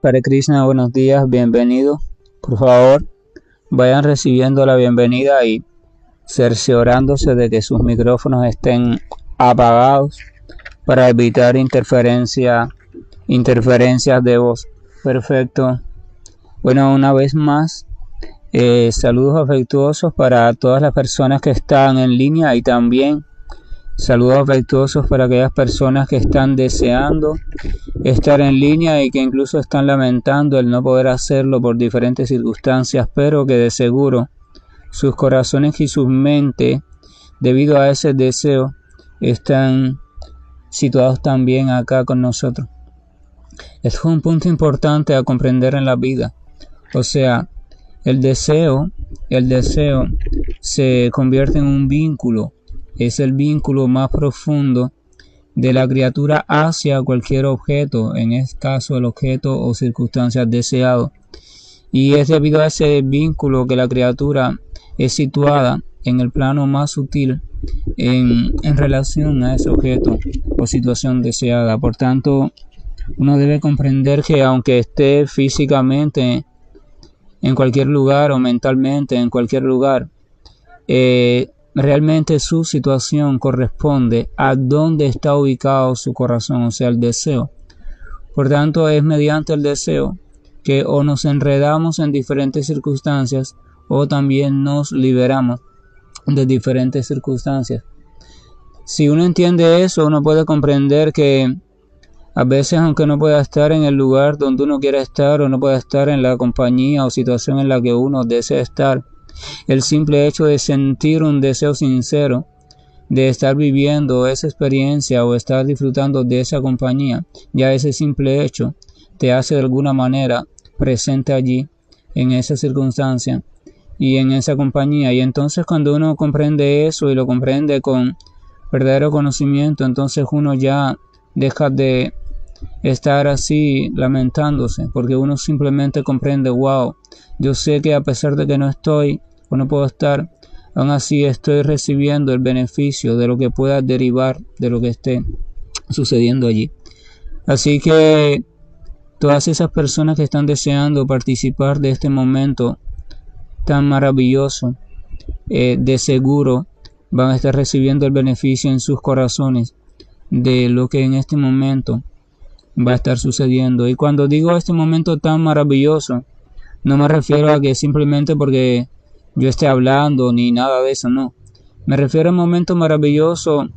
Hare Krishna, buenos días, bienvenidos. Por favor, vayan recibiendo la bienvenida y cerciorándose de que sus micrófonos estén apagados para evitar interferencias de voz. Perfecto. Bueno, una vez más, saludos afectuosos para todas las personas que están en línea y también saludos afectuosos para aquellas personas que están deseando estar en línea y que incluso están lamentando el no poder hacerlo por diferentes circunstancias, pero que de seguro sus corazones y sus mentes, debido a ese deseo, están situados también acá con nosotros. Es un punto importante a comprender en la vida. O sea, el deseo se convierte en un vínculo. Es el vínculo más profundo de la criatura hacia cualquier objeto, en este caso el objeto o circunstancias deseado. Y es debido a ese vínculo que la criatura es situada en el plano más sutil en relación a ese objeto o situación deseada. Por tanto, uno debe comprender que aunque esté físicamente en cualquier lugar o mentalmente en cualquier lugar, realmente su situación corresponde a dónde está ubicado su corazón, o sea, el deseo. Por tanto, es mediante el deseo que o nos enredamos en diferentes circunstancias o también nos liberamos de diferentes circunstancias. Si uno entiende eso, uno puede comprender que a veces, aunque no pueda estar en el lugar donde uno quiera estar o no pueda estar en la compañía o situación en la que uno desea estar, el simple hecho de sentir un deseo sincero de estar viviendo esa experiencia o estar disfrutando de esa compañía, ya ese simple hecho te hace de alguna manera presente allí, en esa circunstancia y en esa compañía. Y entonces cuando uno comprende eso y lo comprende con verdadero conocimiento, entonces uno ya deja de estar así lamentándose, porque uno simplemente comprende, wow, yo sé que a pesar de que no estoy o no puedo estar, aún así estoy recibiendo el beneficio de lo que pueda derivar de lo que esté sucediendo allí. Así que todas esas personas que están deseando participar de este momento tan maravilloso, de seguro van a estar recibiendo el beneficio en sus corazones de lo que en este momento va a estar sucediendo. Y cuando digo este momento tan maravilloso, no me refiero a que simplemente porque yo esté hablando ni nada de eso, no. Me refiero a un momento maravilloso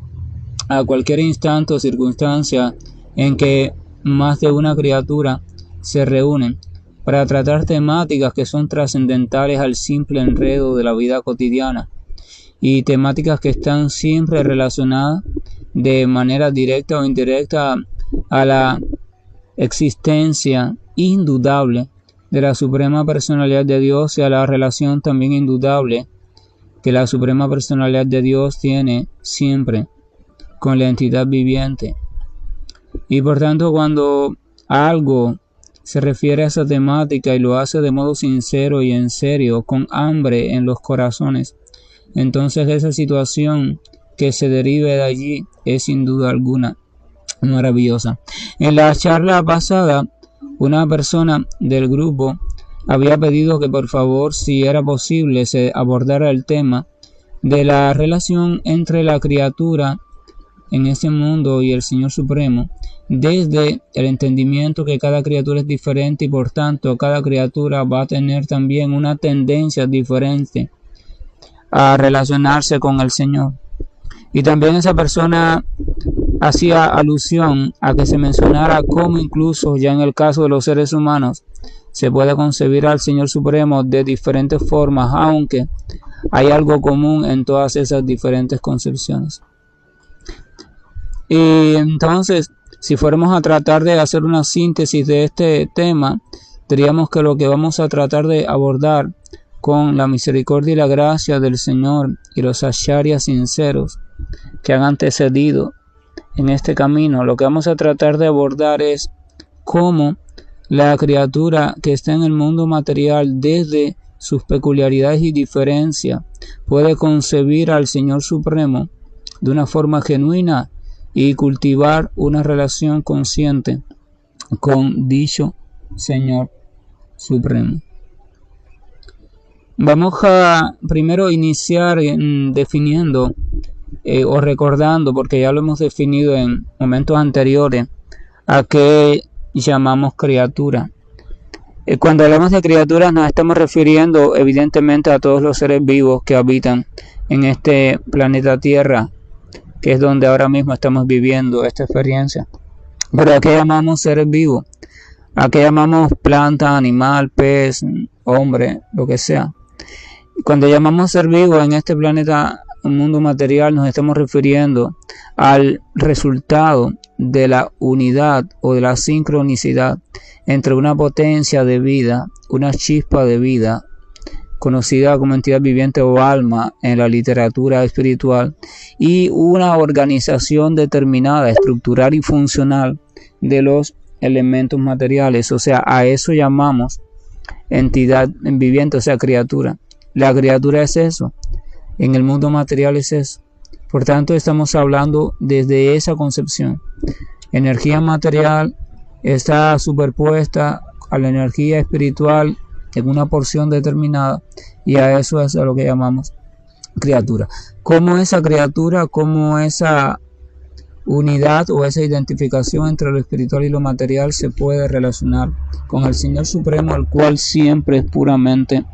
a cualquier instante o circunstancia en que más de una criatura se reúnen para tratar temáticas que son trascendentales al simple enredo de la vida cotidiana y temáticas que están siempre relacionadas de manera directa o indirecta a la existencia indudable de la Suprema Personalidad de Dios y a la relación también indudable que la Suprema Personalidad de Dios tiene siempre con la entidad viviente. Y por tanto, cuando algo se refiere a esa temática y lo hace de modo sincero y en serio, con hambre en los corazones, entonces esa situación que se derive de allí es sin duda alguna maravillosa. En la charla pasada, una persona del grupo había pedido que por favor, si era posible, se abordara el tema de la relación entre la criatura en este mundo y el Señor Supremo, desde el entendimiento que cada criatura es diferente y por tanto cada criatura va a tener también una tendencia diferente a relacionarse con el Señor. Y también esa persona hacía alusión a que se mencionara cómo incluso ya en el caso de los seres humanos se puede concebir al Señor Supremo de diferentes formas, aunque hay algo común en todas esas diferentes concepciones. Y entonces, si fuéramos a tratar de hacer una síntesis de este tema, diríamos que lo que vamos a tratar de abordar con la misericordia y la gracia del Señor y los acharyas sinceros que han antecedido en este camino, lo que vamos a tratar de abordar es cómo la criatura que está en el mundo material, desde sus peculiaridades y diferencias, puede concebir al Señor Supremo de una forma genuina y cultivar una relación consciente con dicho Señor Supremo. Vamos a primero iniciar definiendo o recordando, porque ya lo hemos definido en momentos anteriores, a qué llamamos criatura. Cuando hablamos de criaturas nos estamos refiriendo evidentemente a todos los seres vivos que habitan en este planeta Tierra, que es donde ahora mismo estamos viviendo esta experiencia. Pero ¿a qué llamamos seres vivos? ¿A qué llamamos planta, animal, pez, hombre, lo que sea? Cuando llamamos ser vivo en este planeta, un mundo material, nos estamos refiriendo al resultado de la unidad o de la sincronicidad entre una potencia de vida, una chispa de vida, conocida como entidad viviente o alma en la literatura espiritual, y una organización determinada, estructural y funcional de los elementos materiales. O sea, a eso llamamos entidad viviente, o sea, criatura. La criatura es eso, en el mundo material es eso. Por tanto, estamos hablando desde esa concepción. Energía material está superpuesta a la energía espiritual en una porción determinada, y a eso es a lo que llamamos criatura. ¿Cómo esa criatura, cómo esa unidad o esa identificación entre lo espiritual y lo material se puede relacionar con el Señor Supremo, el cual siempre es puramente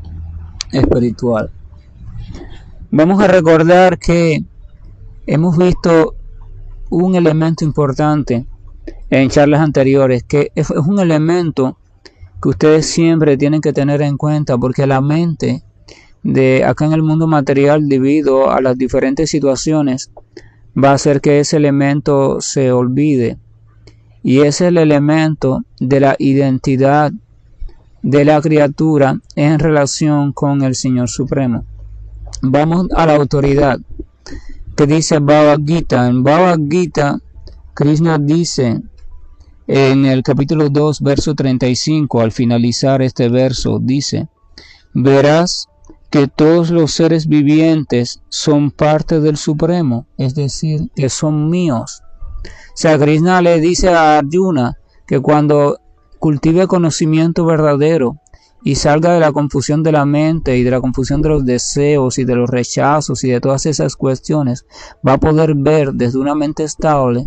espiritual? Vamos a recordar que hemos visto un elemento importante en charlas anteriores, que es un elemento que ustedes siempre tienen que tener en cuenta, porque la mente de acá en el mundo material, debido a las diferentes situaciones, va a hacer que ese elemento se olvide, y es el elemento de la identidad de la criatura en relación con el Señor Supremo. Vamos a la autoridad que dice Bhagavad Gita. En Bhagavad Gita, Krishna dice en el capítulo 2, verso 35, al finalizar este verso, dice: verás que todos los seres vivientes son parte del Supremo, es decir, que son míos. O sea, Krishna le dice a Arjuna que cuando cultive conocimiento verdadero y salga de la confusión de la mente y de la confusión de los deseos y de los rechazos y de todas esas cuestiones, va a poder ver desde una mente estable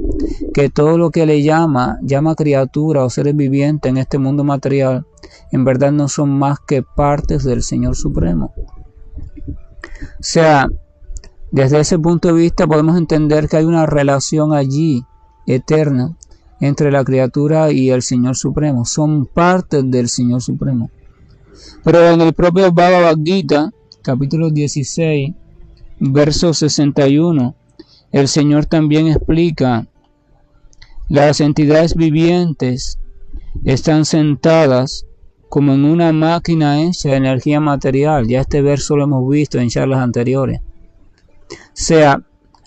que todo lo que le llama criatura o seres vivientes en este mundo material, en verdad no son más que partes del Señor Supremo. O sea, desde ese punto de vista podemos entender que hay una relación allí eterna entre la criatura y el Señor Supremo. Son partes del Señor Supremo. Pero en el propio Bhagavad Gita, capítulo 16, verso 61, el Señor también explica: las entidades vivientes están sentadas como en una máquina hecha de energía material. Ya este verso lo hemos visto en charlas anteriores. O sea,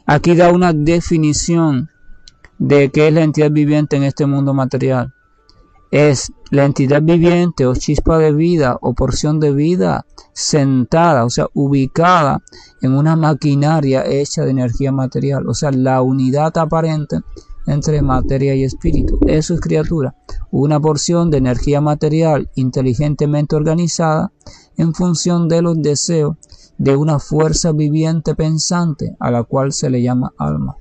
aquí da una definición de qué es la entidad viviente en este mundo material. Es la entidad viviente o chispa de vida o porción de vida sentada, o sea, ubicada en una maquinaria hecha de energía material. O sea, la unidad aparente entre materia y espíritu. Eso es criatura, una porción de energía material inteligentemente organizada en función de los deseos de una fuerza viviente pensante a la cual se le llama alma.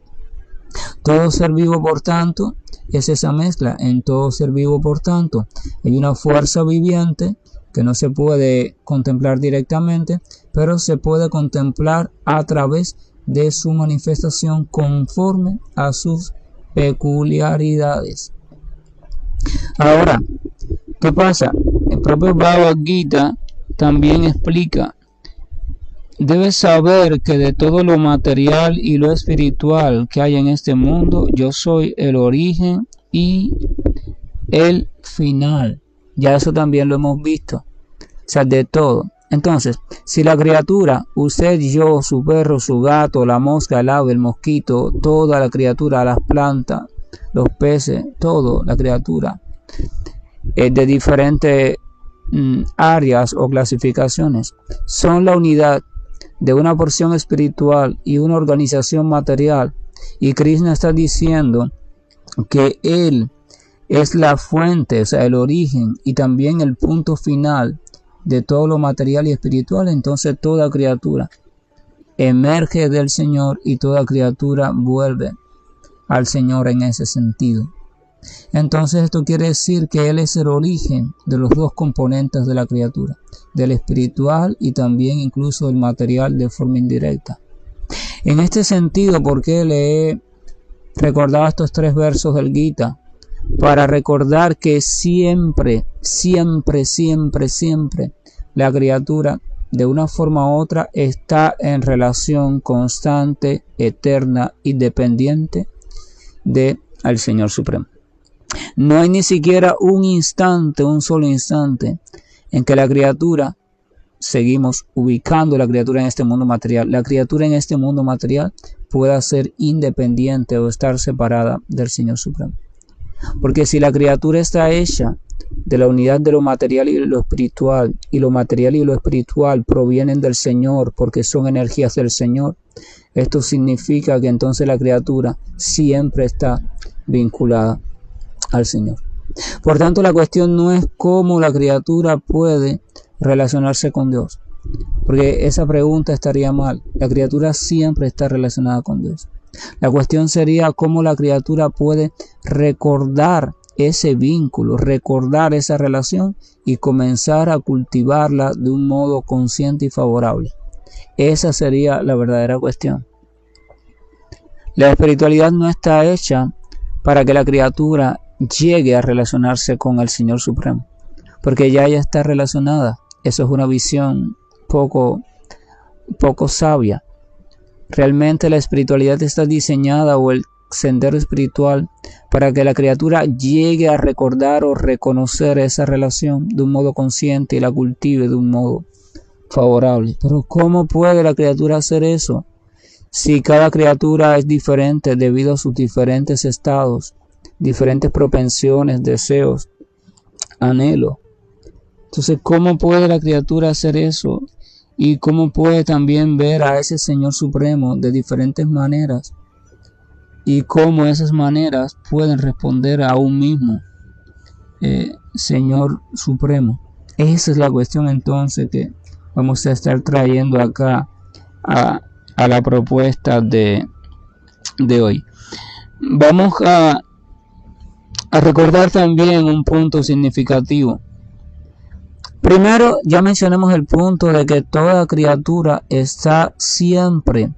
Todo ser vivo, por tanto, es esa mezcla. En todo ser vivo, por tanto, hay una fuerza viviente que no se puede contemplar directamente, pero se puede contemplar a través de su manifestación conforme a sus peculiaridades. Ahora, ¿qué pasa? El propio Bhagavad Gita también explica: debes saber que de todo lo material y lo espiritual que hay en este mundo, yo soy el origen y el final. Ya eso también lo hemos visto. O sea, de todo. Entonces, si la criatura, usted, yo, su perro, su gato, la mosca, el ave, el mosquito, toda la criatura, las plantas, los peces, todo, la criatura, de diferentes áreas o clasificaciones, son la unidad de una porción espiritual y una organización material, y Krishna está diciendo que él es la fuente, o sea, el origen y también el punto final de todo lo material y espiritual. Entonces toda criatura emerge del Señor y toda criatura vuelve al Señor en ese sentido. Entonces esto quiere decir que Él es el origen de los dos componentes de la criatura, del espiritual y también incluso del material de forma indirecta. En este sentido, ¿por qué le he recordado estos 3 versos del Gita? Para recordar que siempre la criatura de una forma u otra está en relación constante, eterna y dependiente de al Señor Supremo. No hay ni siquiera un solo instante en que la criatura, seguimos ubicando la criatura en este mundo material, la criatura en este mundo material pueda ser independiente o estar separada del Señor Supremo. Porque si la criatura está hecha de la unidad de lo material y lo espiritual, y lo material y lo espiritual provienen del Señor porque son energías del Señor, esto significa que entonces la criatura siempre está vinculada al Señor. Por tanto, la cuestión no es cómo la criatura puede relacionarse con Dios, porque esa pregunta estaría mal. La criatura siempre está relacionada con Dios. La cuestión sería cómo la criatura puede recordar ese vínculo, recordar esa relación y comenzar a cultivarla de un modo consciente y favorable. Esa sería la verdadera cuestión. La espiritualidad no está hecha para que la criatura llegue a relacionarse con el Señor Supremo, porque ya ella está relacionada. Eso es una visión poco sabia. Realmente la espiritualidad está diseñada, o el sendero espiritual, para que la criatura llegue a recordar o reconocer esa relación de un modo consciente y la cultive de un modo favorable. Pero ¿cómo puede la criatura hacer eso si cada criatura es diferente debido a sus diferentes estados, diferentes propensiones, deseos, anhelo? Entonces, ¿cómo puede la criatura hacer eso? Y cómo puede también ver a ese Señor Supremo de diferentes maneras, y cómo esas maneras pueden responder a un mismo Señor Supremo. Esa es la cuestión entonces que vamos a estar trayendo acá a la propuesta de hoy. Vamos a recordar también un punto significativo. Primero, ya mencionamos el punto de que toda criatura está siempre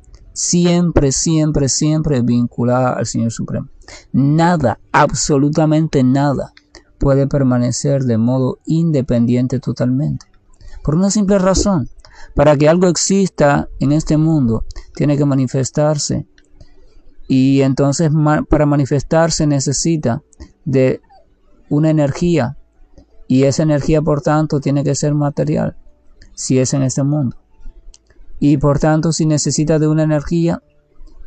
vinculada al Señor Supremo. Nada, absolutamente nada, puede permanecer de modo independiente totalmente. Por una simple razón: para que algo exista en este mundo, tiene que manifestarse. Y entonces, para manifestarse necesita de una energía. Y esa energía, por tanto, tiene que ser material, si es en este mundo. Y por tanto, si necesita de una energía,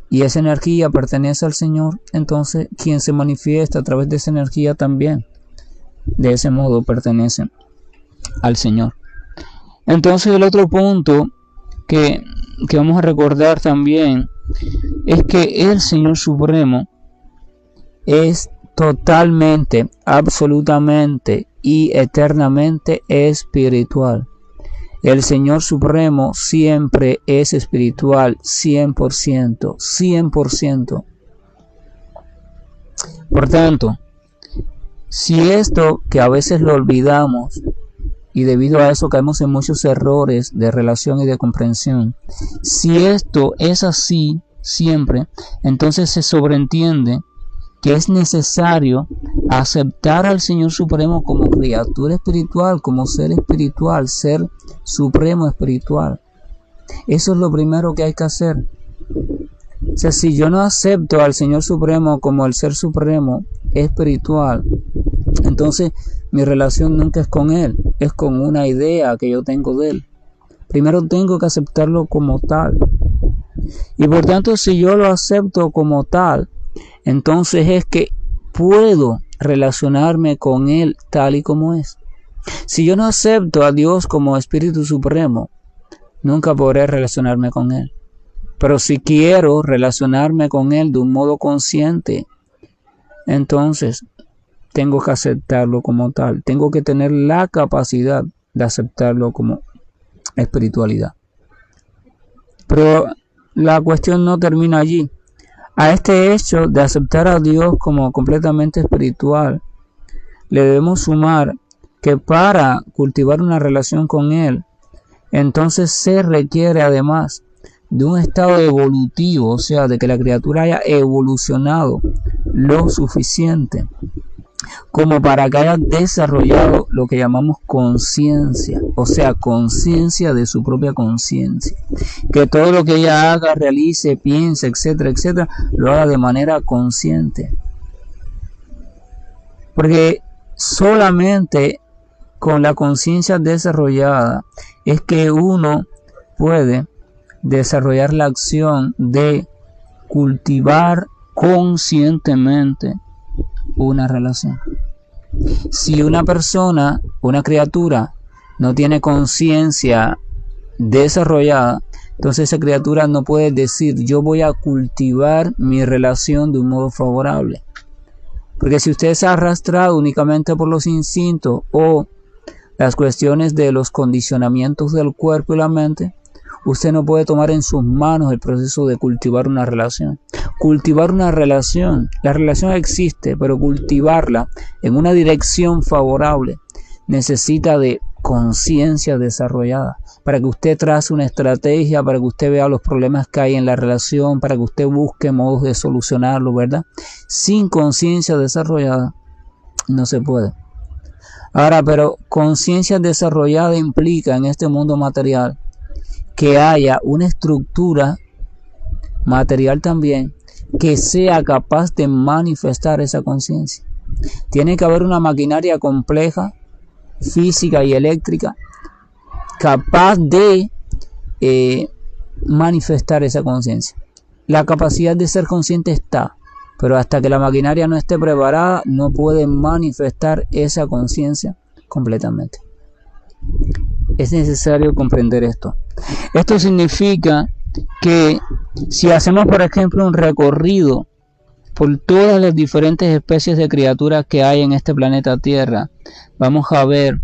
y esa energía pertenece al Señor, entonces quien se manifiesta a través de esa energía también, de ese modo, pertenece al Señor. Entonces, el otro punto que vamos a recordar también es que el Señor Supremo es totalmente, absolutamente y eternamente espiritual. El Señor Supremo siempre es espiritual, 100%. Por tanto, si esto, que a veces lo olvidamos, y debido a eso caemos en muchos errores de relación y de comprensión, si esto es así siempre, entonces se sobreentiende que es necesario aceptar al Señor Supremo como criatura espiritual, como ser espiritual, ser supremo espiritual. Eso es lo primero que hay que hacer. O sea, si yo no acepto al Señor Supremo como el ser supremo espiritual, entonces mi relación nunca es con Él, es con una idea que yo tengo de Él. Primero tengo que aceptarlo como tal. Y por tanto, si yo lo acepto como tal, entonces es que puedo relacionarme con Él tal y como es. Si yo no acepto a Dios como Espíritu Supremo, nunca podré relacionarme con Él. Pero si quiero relacionarme con Él de un modo consciente, entonces tengo que aceptarlo como tal. Tengo que tener la capacidad de aceptarlo como espiritualidad. Pero la cuestión no termina allí. A este hecho de aceptar a Dios como completamente espiritual, le debemos sumar que para cultivar una relación con Él, entonces se requiere además de un estado evolutivo, o sea, de que la criatura haya evolucionado lo suficiente como para que haya desarrollado lo que llamamos conciencia, o sea, conciencia de su propia conciencia. Que todo lo que ella haga, realice, piense, etcétera, etcétera, lo haga de manera consciente. Porque solamente con la conciencia desarrollada es que uno puede desarrollar la acción de cultivar conscientemente una relación. Si una persona, una criatura, no tiene conciencia desarrollada, entonces esa criatura no puede decir yo voy a cultivar mi relación de un modo favorable. Porque si usted se ha arrastrado únicamente por los instintos o las cuestiones de los condicionamientos del cuerpo y la mente, usted no puede tomar en sus manos el proceso de cultivar una relación. Cultivar una relación, la relación existe, pero cultivarla en una dirección favorable necesita de conciencia desarrollada, para que usted trace una estrategia, para que usted vea los problemas que hay en la relación, para que usted busque modos de solucionarlo, ¿verdad? Sin conciencia desarrollada no se puede. Ahora, pero conciencia desarrollada implica en este mundo material que haya una estructura material también que sea capaz de manifestar esa conciencia. Tiene que haber una maquinaria compleja, física y eléctrica, capaz de manifestar esa conciencia. La capacidad de ser consciente está, pero hasta que la maquinaria no esté preparada, no puede manifestar esa conciencia completamente. Es necesario comprender esto. Esto significa que si hacemos, por ejemplo, un recorrido por todas las diferentes especies de criaturas que hay en este planeta Tierra, vamos a ver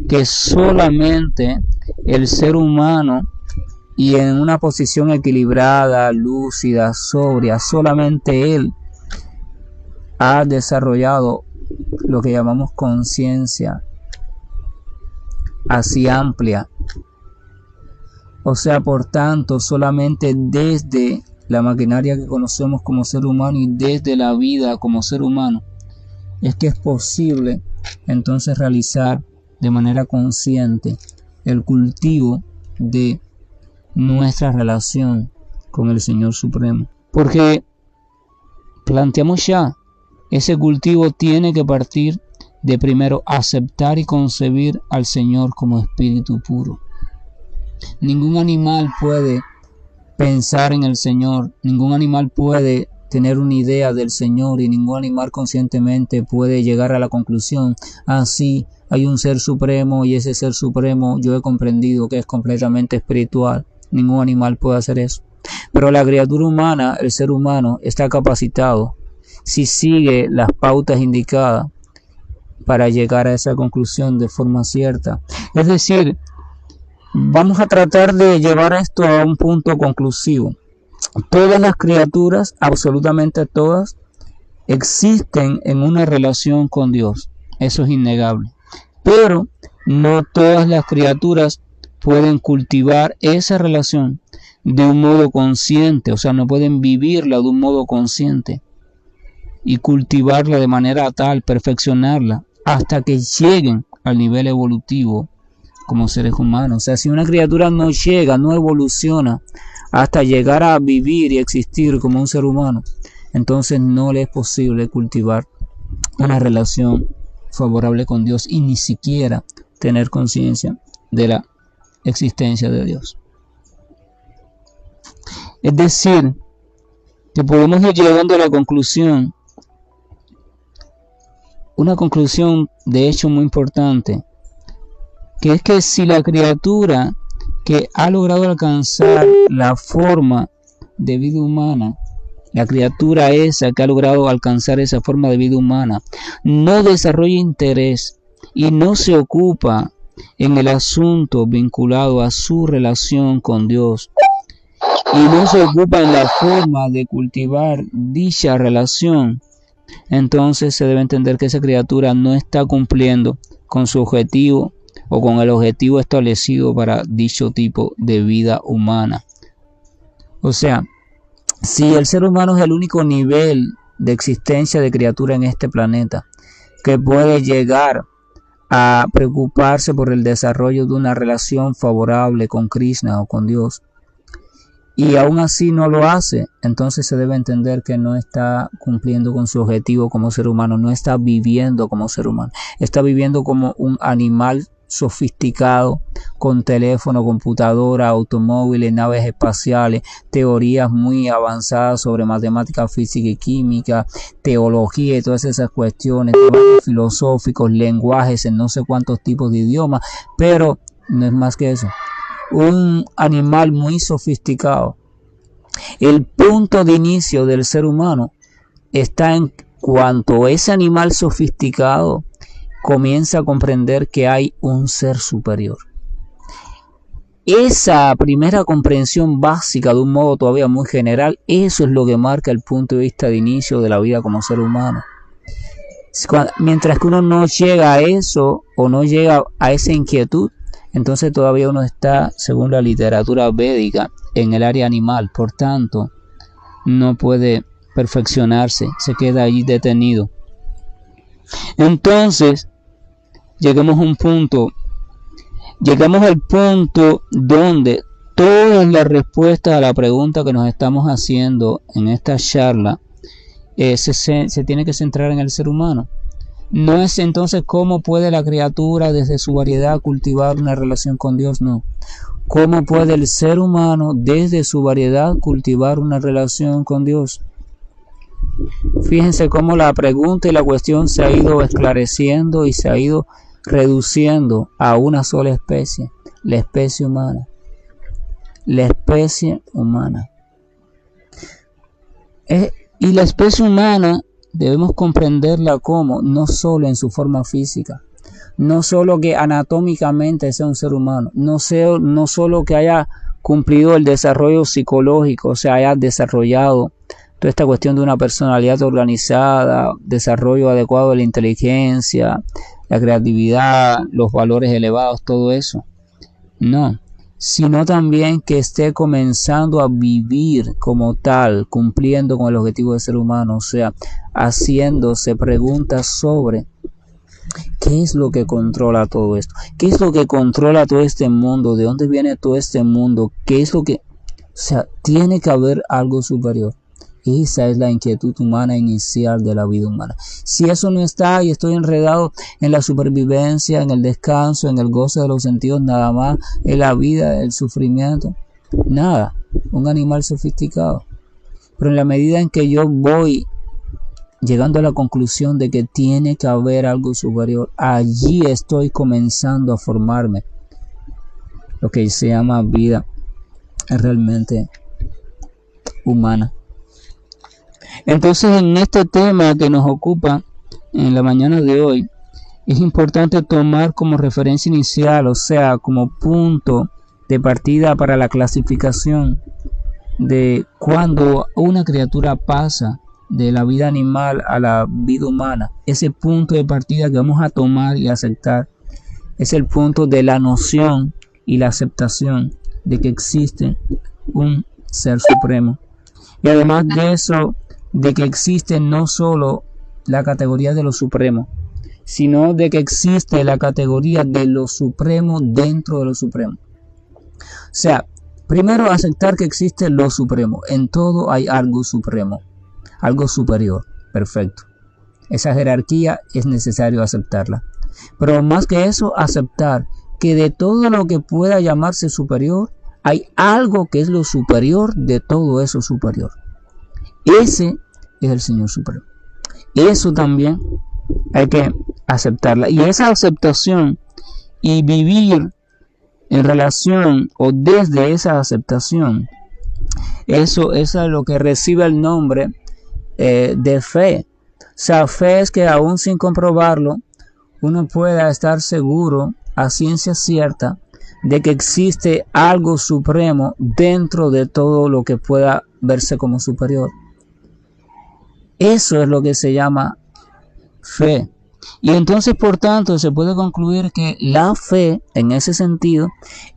que solamente el ser humano, y en una posición equilibrada, lúcida, sobria, solamente él ha desarrollado lo que llamamos conciencia así amplia. O sea, por tanto, solamente desde la maquinaria que conocemos como ser humano y desde la vida como ser humano es que es posible entonces realizar de manera consciente el cultivo de nuestra relación con el Señor Supremo. Porque planteamos ya, ese cultivo tiene que partir de primero aceptar y concebir al Señor como espíritu puro. Ningún animal puede pensar en el Señor, ningún animal puede tener una idea del Señor y ningún animal conscientemente puede llegar a la conclusión, sí, hay un ser supremo y ese ser supremo yo he comprendido que es completamente espiritual. Ningún animal puede hacer eso. Pero la criatura humana, el ser humano, está capacitado si sigue las pautas indicadas para llegar a esa conclusión de forma cierta. Es decir, vamos a tratar de llevar esto a un punto conclusivo. Todas las criaturas, absolutamente todas, existen en una relación con Dios. Eso es innegable. Pero no todas las criaturas pueden cultivar esa relación de un modo consciente, o sea, no pueden vivirla de un modo consciente y cultivarla de manera tal, perfeccionarla, hasta que lleguen al nivel evolutivo como seres humanos. O sea, si una criatura no llega, no evoluciona hasta llegar a vivir y existir como un ser humano, entonces no le es posible cultivar una relación favorable con Dios y ni siquiera tener conciencia de la existencia de Dios. Es decir, que podemos ir llegando a la conclusión, una conclusión de hecho muy importante, que es que si la criatura que ha logrado alcanzar la forma de vida humana La criatura esa que ha logrado alcanzar esa forma de vida humana no desarrolla interés y no se ocupa en el asunto vinculado a su relación con Dios y no se ocupa en la forma de cultivar dicha relación, entonces se debe entender que esa criatura no está cumpliendo con su objetivo o con el objetivo establecido para dicho tipo de vida humana. O sea, si el ser humano es el único nivel de existencia de criatura en este planeta que puede llegar a preocuparse por el desarrollo de una relación favorable con Krishna o con Dios, y aún así no lo hace, entonces se debe entender que no está cumpliendo con su objetivo como ser humano, no está viviendo como ser humano, está viviendo como un animal sofisticado, con teléfono, computadora, automóviles, naves espaciales, teorías muy avanzadas sobre matemática, física y química, teología y todas esas cuestiones, temas filosóficos, lenguajes en no sé cuántos tipos de idiomas, pero no es más que eso, un animal muy sofisticado. El punto de inicio del ser humano está en cuanto ese animal sofisticado comienza a comprender que hay un ser superior. Esa primera comprensión básica, de un modo todavía muy general, eso es lo que marca el punto de vista de inicio de la vida como ser humano. Mientras que uno no llega a eso o no llega a esa inquietud, entonces todavía uno está, según la literatura védica, en el área animal. Por tanto, no puede perfeccionarse, se queda allí detenido. Entonces, llegamos al punto donde todas las respuestas a la pregunta que nos estamos haciendo en esta charla se tiene que centrar en el ser humano. No es entonces cómo puede la criatura desde su variedad cultivar una relación con Dios, no. ¿Cómo puede el ser humano desde su variedad cultivar una relación con Dios? Fíjense cómo la pregunta y la cuestión se ha ido esclareciendo y se ha ido reduciendo a una sola especie, la especie humana. La especie humana. Y la especie humana debemos comprenderla como no solo en su forma física, no solo que anatómicamente sea un ser humano, no solo que haya cumplido el desarrollo psicológico, o sea, haya desarrollado toda esta cuestión de una personalidad organizada, desarrollo adecuado de la inteligencia, la creatividad, los valores elevados, todo eso. No, sino también que esté comenzando a vivir como tal, cumpliendo con el objetivo de ser humano, o sea, haciéndose preguntas sobre qué es lo que controla todo esto, qué es lo que controla todo este mundo, de dónde viene todo este mundo, qué es lo que... O sea, tiene que haber algo superior. Esa es la inquietud humana inicial de la vida humana. Si eso no está y estoy enredado en la supervivencia, en el descanso, en el goce de los sentidos, nada más, en la vida, el sufrimiento, nada, un animal sofisticado. Pero en la medida en que yo voy llegando a la conclusión de que tiene que haber algo superior, allí estoy comenzando a formarme lo que se llama vida realmente humana. Entonces, en este tema que nos ocupa en la mañana de hoy, es importante tomar como referencia inicial, o sea, como punto de partida para la clasificación de cuando una criatura pasa de la vida animal a la vida humana. Ese punto de partida que vamos a tomar y aceptar es el punto de la noción y la aceptación de que existe un ser supremo. Y además de eso, de que existe no solo la categoría de lo supremo, sino de que existe la categoría de lo supremo dentro de lo supremo. O sea, primero aceptar que existe lo supremo. En todo hay algo supremo, algo superior. Perfecto. Esa jerarquía es necesario aceptarla. Pero más que eso, aceptar que de todo lo que pueda llamarse superior, hay algo que es lo superior de todo eso superior. Ese es el Señor Supremo. Eso también hay que aceptarla. Y esa aceptación y vivir en relación o desde esa aceptación Eso es lo que recibe el nombre de fe. O sea, fe es que aún sin comprobarlo, uno pueda estar seguro a ciencia cierta de que existe algo supremo dentro de todo lo que pueda verse como superior. Eso es lo que se llama fe. Y entonces, por tanto, se puede concluir que la fe, en ese sentido,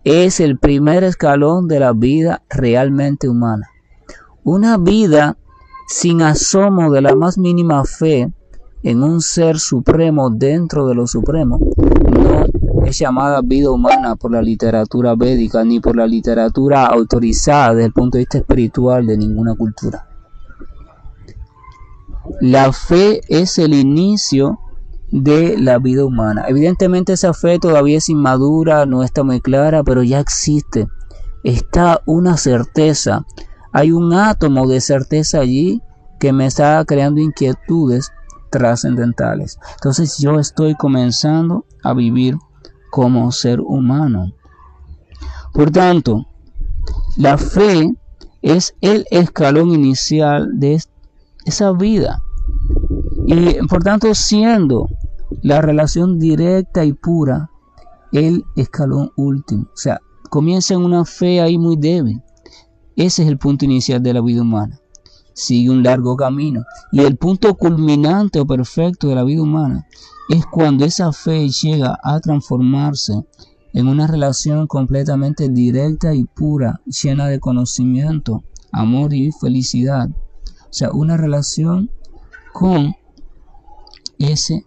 es el primer escalón de la vida realmente humana. Una vida sin asomo de la más mínima fe en un ser supremo dentro de lo supremo no es llamada vida humana por la literatura védica ni por la literatura autorizada desde el punto de vista espiritual de ninguna cultura. La fe es el inicio de la vida humana. Evidentemente esa fe todavía es inmadura, no está muy clara, pero ya existe. Está una certeza. Hay un átomo de certeza allí que me está creando inquietudes trascendentales. Entonces yo estoy comenzando a vivir como ser humano. Por tanto, la fe es el escalón inicial de esa vida. Y por tanto, siendo la relación directa y pura el escalón último. O sea, comienza en una fe ahí muy débil. Ese es el punto inicial de la vida humana. Sigue un largo camino. Y el punto culminante o perfecto de la vida humana es cuando esa fe llega a transformarse en una relación completamente directa y pura, llena de conocimiento, amor y felicidad. O sea, una relación con ese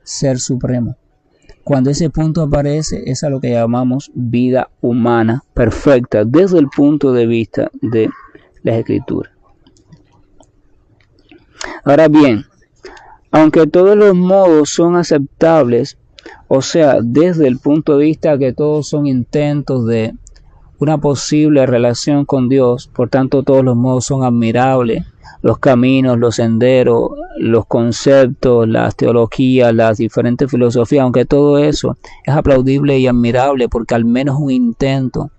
ser supremo. Cuando ese punto aparece, es a lo que llamamos vida humana perfecta desde el punto de vista de las Escrituras. Ahora bien, aunque todos los modos son aceptables, o sea, desde el punto de vista que todos son intentos de una posible relación con Dios, por tanto todos los modos son admirables, los caminos, los senderos, los conceptos, las teologías, las diferentes filosofías, aunque todo eso es aplaudible y admirable porque al menos un intento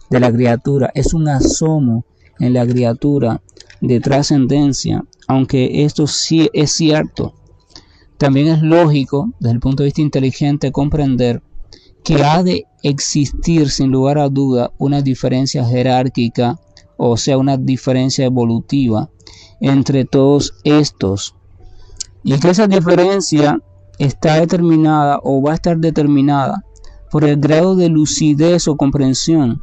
de la criatura, es un asomo en la criatura de trascendencia, aunque esto sí es cierto, también es lógico desde el punto de vista inteligente comprender que ha de existir sin lugar a duda una diferencia jerárquica, o sea, una diferencia evolutiva entre todos estos, y que esa diferencia está determinada o va a estar determinada por el grado de lucidez o comprensión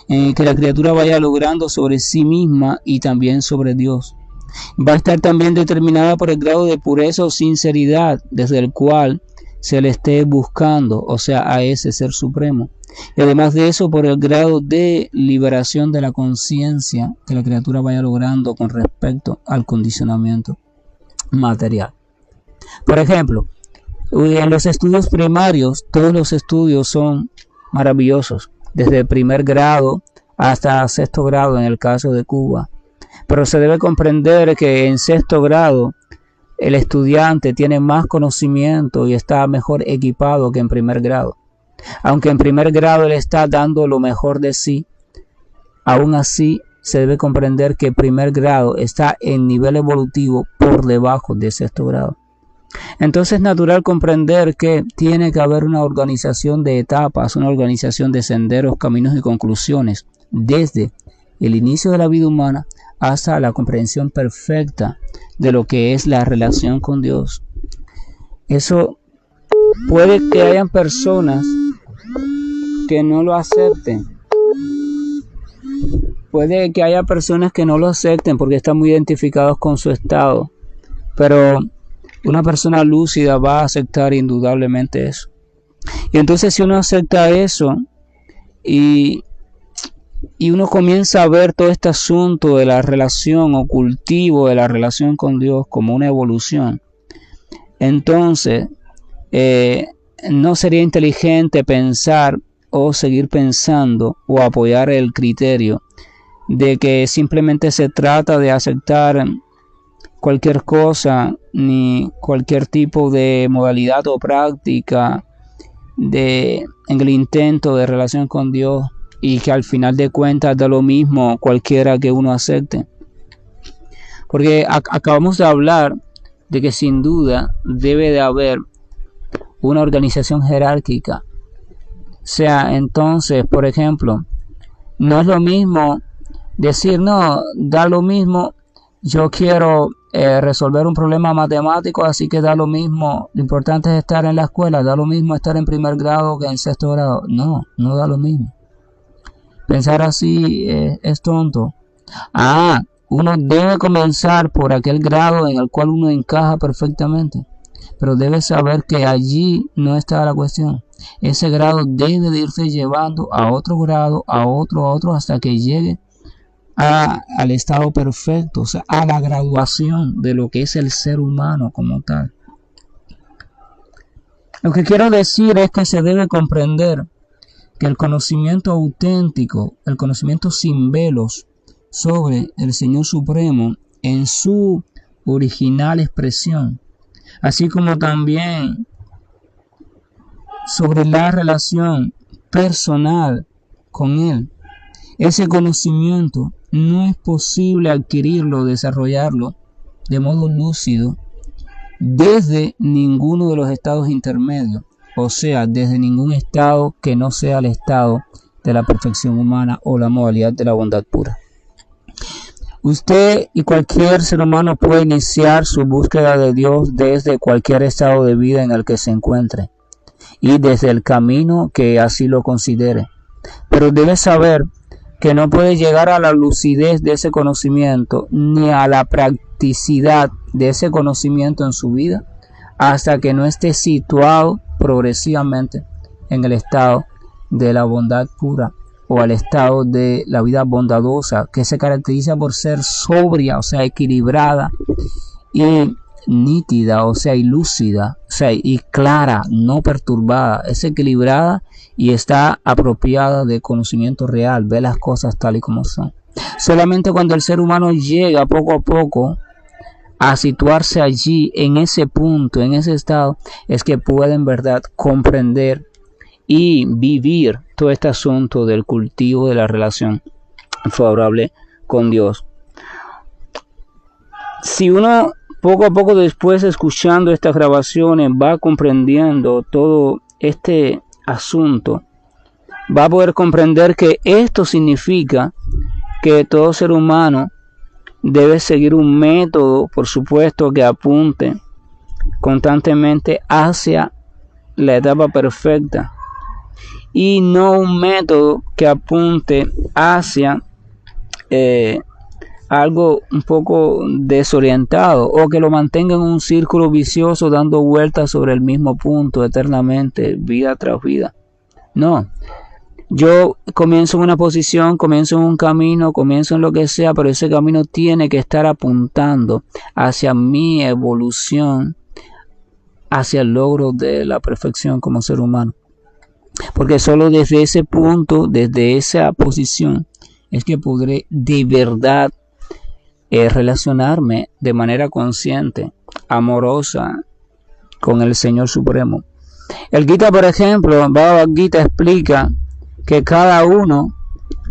que la criatura vaya logrando sobre sí misma y también sobre Dios. Va a estar también determinada por el grado de pureza o sinceridad desde el cual se le esté buscando, o sea, a ese ser supremo. Y además de eso, por el grado de liberación de la conciencia que la criatura vaya logrando con respecto al condicionamiento material. Por ejemplo, en los estudios primarios, todos los estudios son maravillosos, desde el primer grado hasta sexto grado en el caso de Cuba. Pero se debe comprender que en sexto grado el estudiante tiene más conocimiento y está mejor equipado que en primer grado. Aunque en primer grado él está dando lo mejor de sí, aún así se debe comprender que primer grado está en nivel evolutivo por debajo de sexto grado. Entonces es natural comprender que tiene que haber una organización de etapas, una organización de senderos, caminos y conclusiones, desde el inicio de la vida humana hasta la comprensión perfecta de lo que es la relación con Dios. Eso puede que hayan personas que no lo acepten. Puede que haya personas que no lo acepten porque están muy identificados con su estado. Pero una persona lúcida va a aceptar indudablemente eso. Y entonces si uno acepta eso y uno comienza a ver todo este asunto de la relación o cultivo de la relación con Dios como una evolución, entonces no sería inteligente pensar o seguir pensando o apoyar el criterio de que simplemente se trata de aceptar cualquier cosa ni cualquier tipo de modalidad o práctica en el intento de relación con Dios y que al final de cuentas da lo mismo cualquiera que uno acepte. Porque acabamos de hablar de que sin duda debe de haber una organización jerárquica. O sea, entonces, por ejemplo, no es lo mismo decir, no, da lo mismo, yo quiero resolver un problema matemático, así que da lo mismo, lo importante es estar en la escuela, da lo mismo estar en primer grado que en sexto grado. No, no da lo mismo. Pensar así es tonto. Uno debe comenzar por aquel grado en el cual uno encaja perfectamente, pero debe saber que allí no está la cuestión. Ese grado debe de irse llevando a otro grado, a otro, hasta que llegue al estado perfecto, o sea, a la graduación de lo que es el ser humano como tal. Lo que quiero decir es que se debe comprender que el conocimiento auténtico, el conocimiento sin velos sobre el Señor Supremo en su original expresión, así como también sobre la relación personal con Él, ese conocimiento no es posible adquirirlo, desarrollarlo de modo lúcido desde ninguno de los estados intermedios, o sea, desde ningún estado que no sea el estado de la perfección humana o la modalidad de la bondad pura. Usted y cualquier ser humano puede iniciar su búsqueda de Dios desde cualquier estado de vida en el que se encuentre y desde el camino que así lo considere, pero debe saber que no puede llegar a la lucidez de ese conocimiento ni a la practicidad de ese conocimiento en su vida hasta que no esté situado progresivamente en el estado de la bondad pura o al estado de la vida bondadosa, que se caracteriza por ser sobria, o sea, equilibrada y nítida, o sea, y lúcida, o sea, y clara, no perturbada, es equilibrada y está apropiada de conocimiento real, ve las cosas tal y como son. Solamente cuando el ser humano llega poco a poco a situarse allí, en ese punto, en ese estado, es que puede en verdad comprender y vivir todo este asunto del cultivo de la relación favorable con Dios. Si uno poco a poco después, escuchando estas grabaciones, va comprendiendo todo este asunto, va a poder comprender que esto significa que todo ser humano debe seguir un método, por supuesto, que apunte constantemente hacia la etapa perfecta y no un método que apunte hacia algo un poco desorientado o que lo mantenga en un círculo vicioso dando vueltas sobre el mismo punto eternamente, vida tras vida. No, yo comienzo en una posición, comienzo en un camino, comienzo en lo que sea, pero ese camino tiene que estar apuntando hacia mi evolución, hacia el logro de la perfección como ser humano. Porque solo desde ese punto, desde esa posición, es que podré de verdad relacionarme de manera consciente, amorosa con el Señor Supremo. El Gita, por ejemplo, Bhagavad Gita explica que cada uno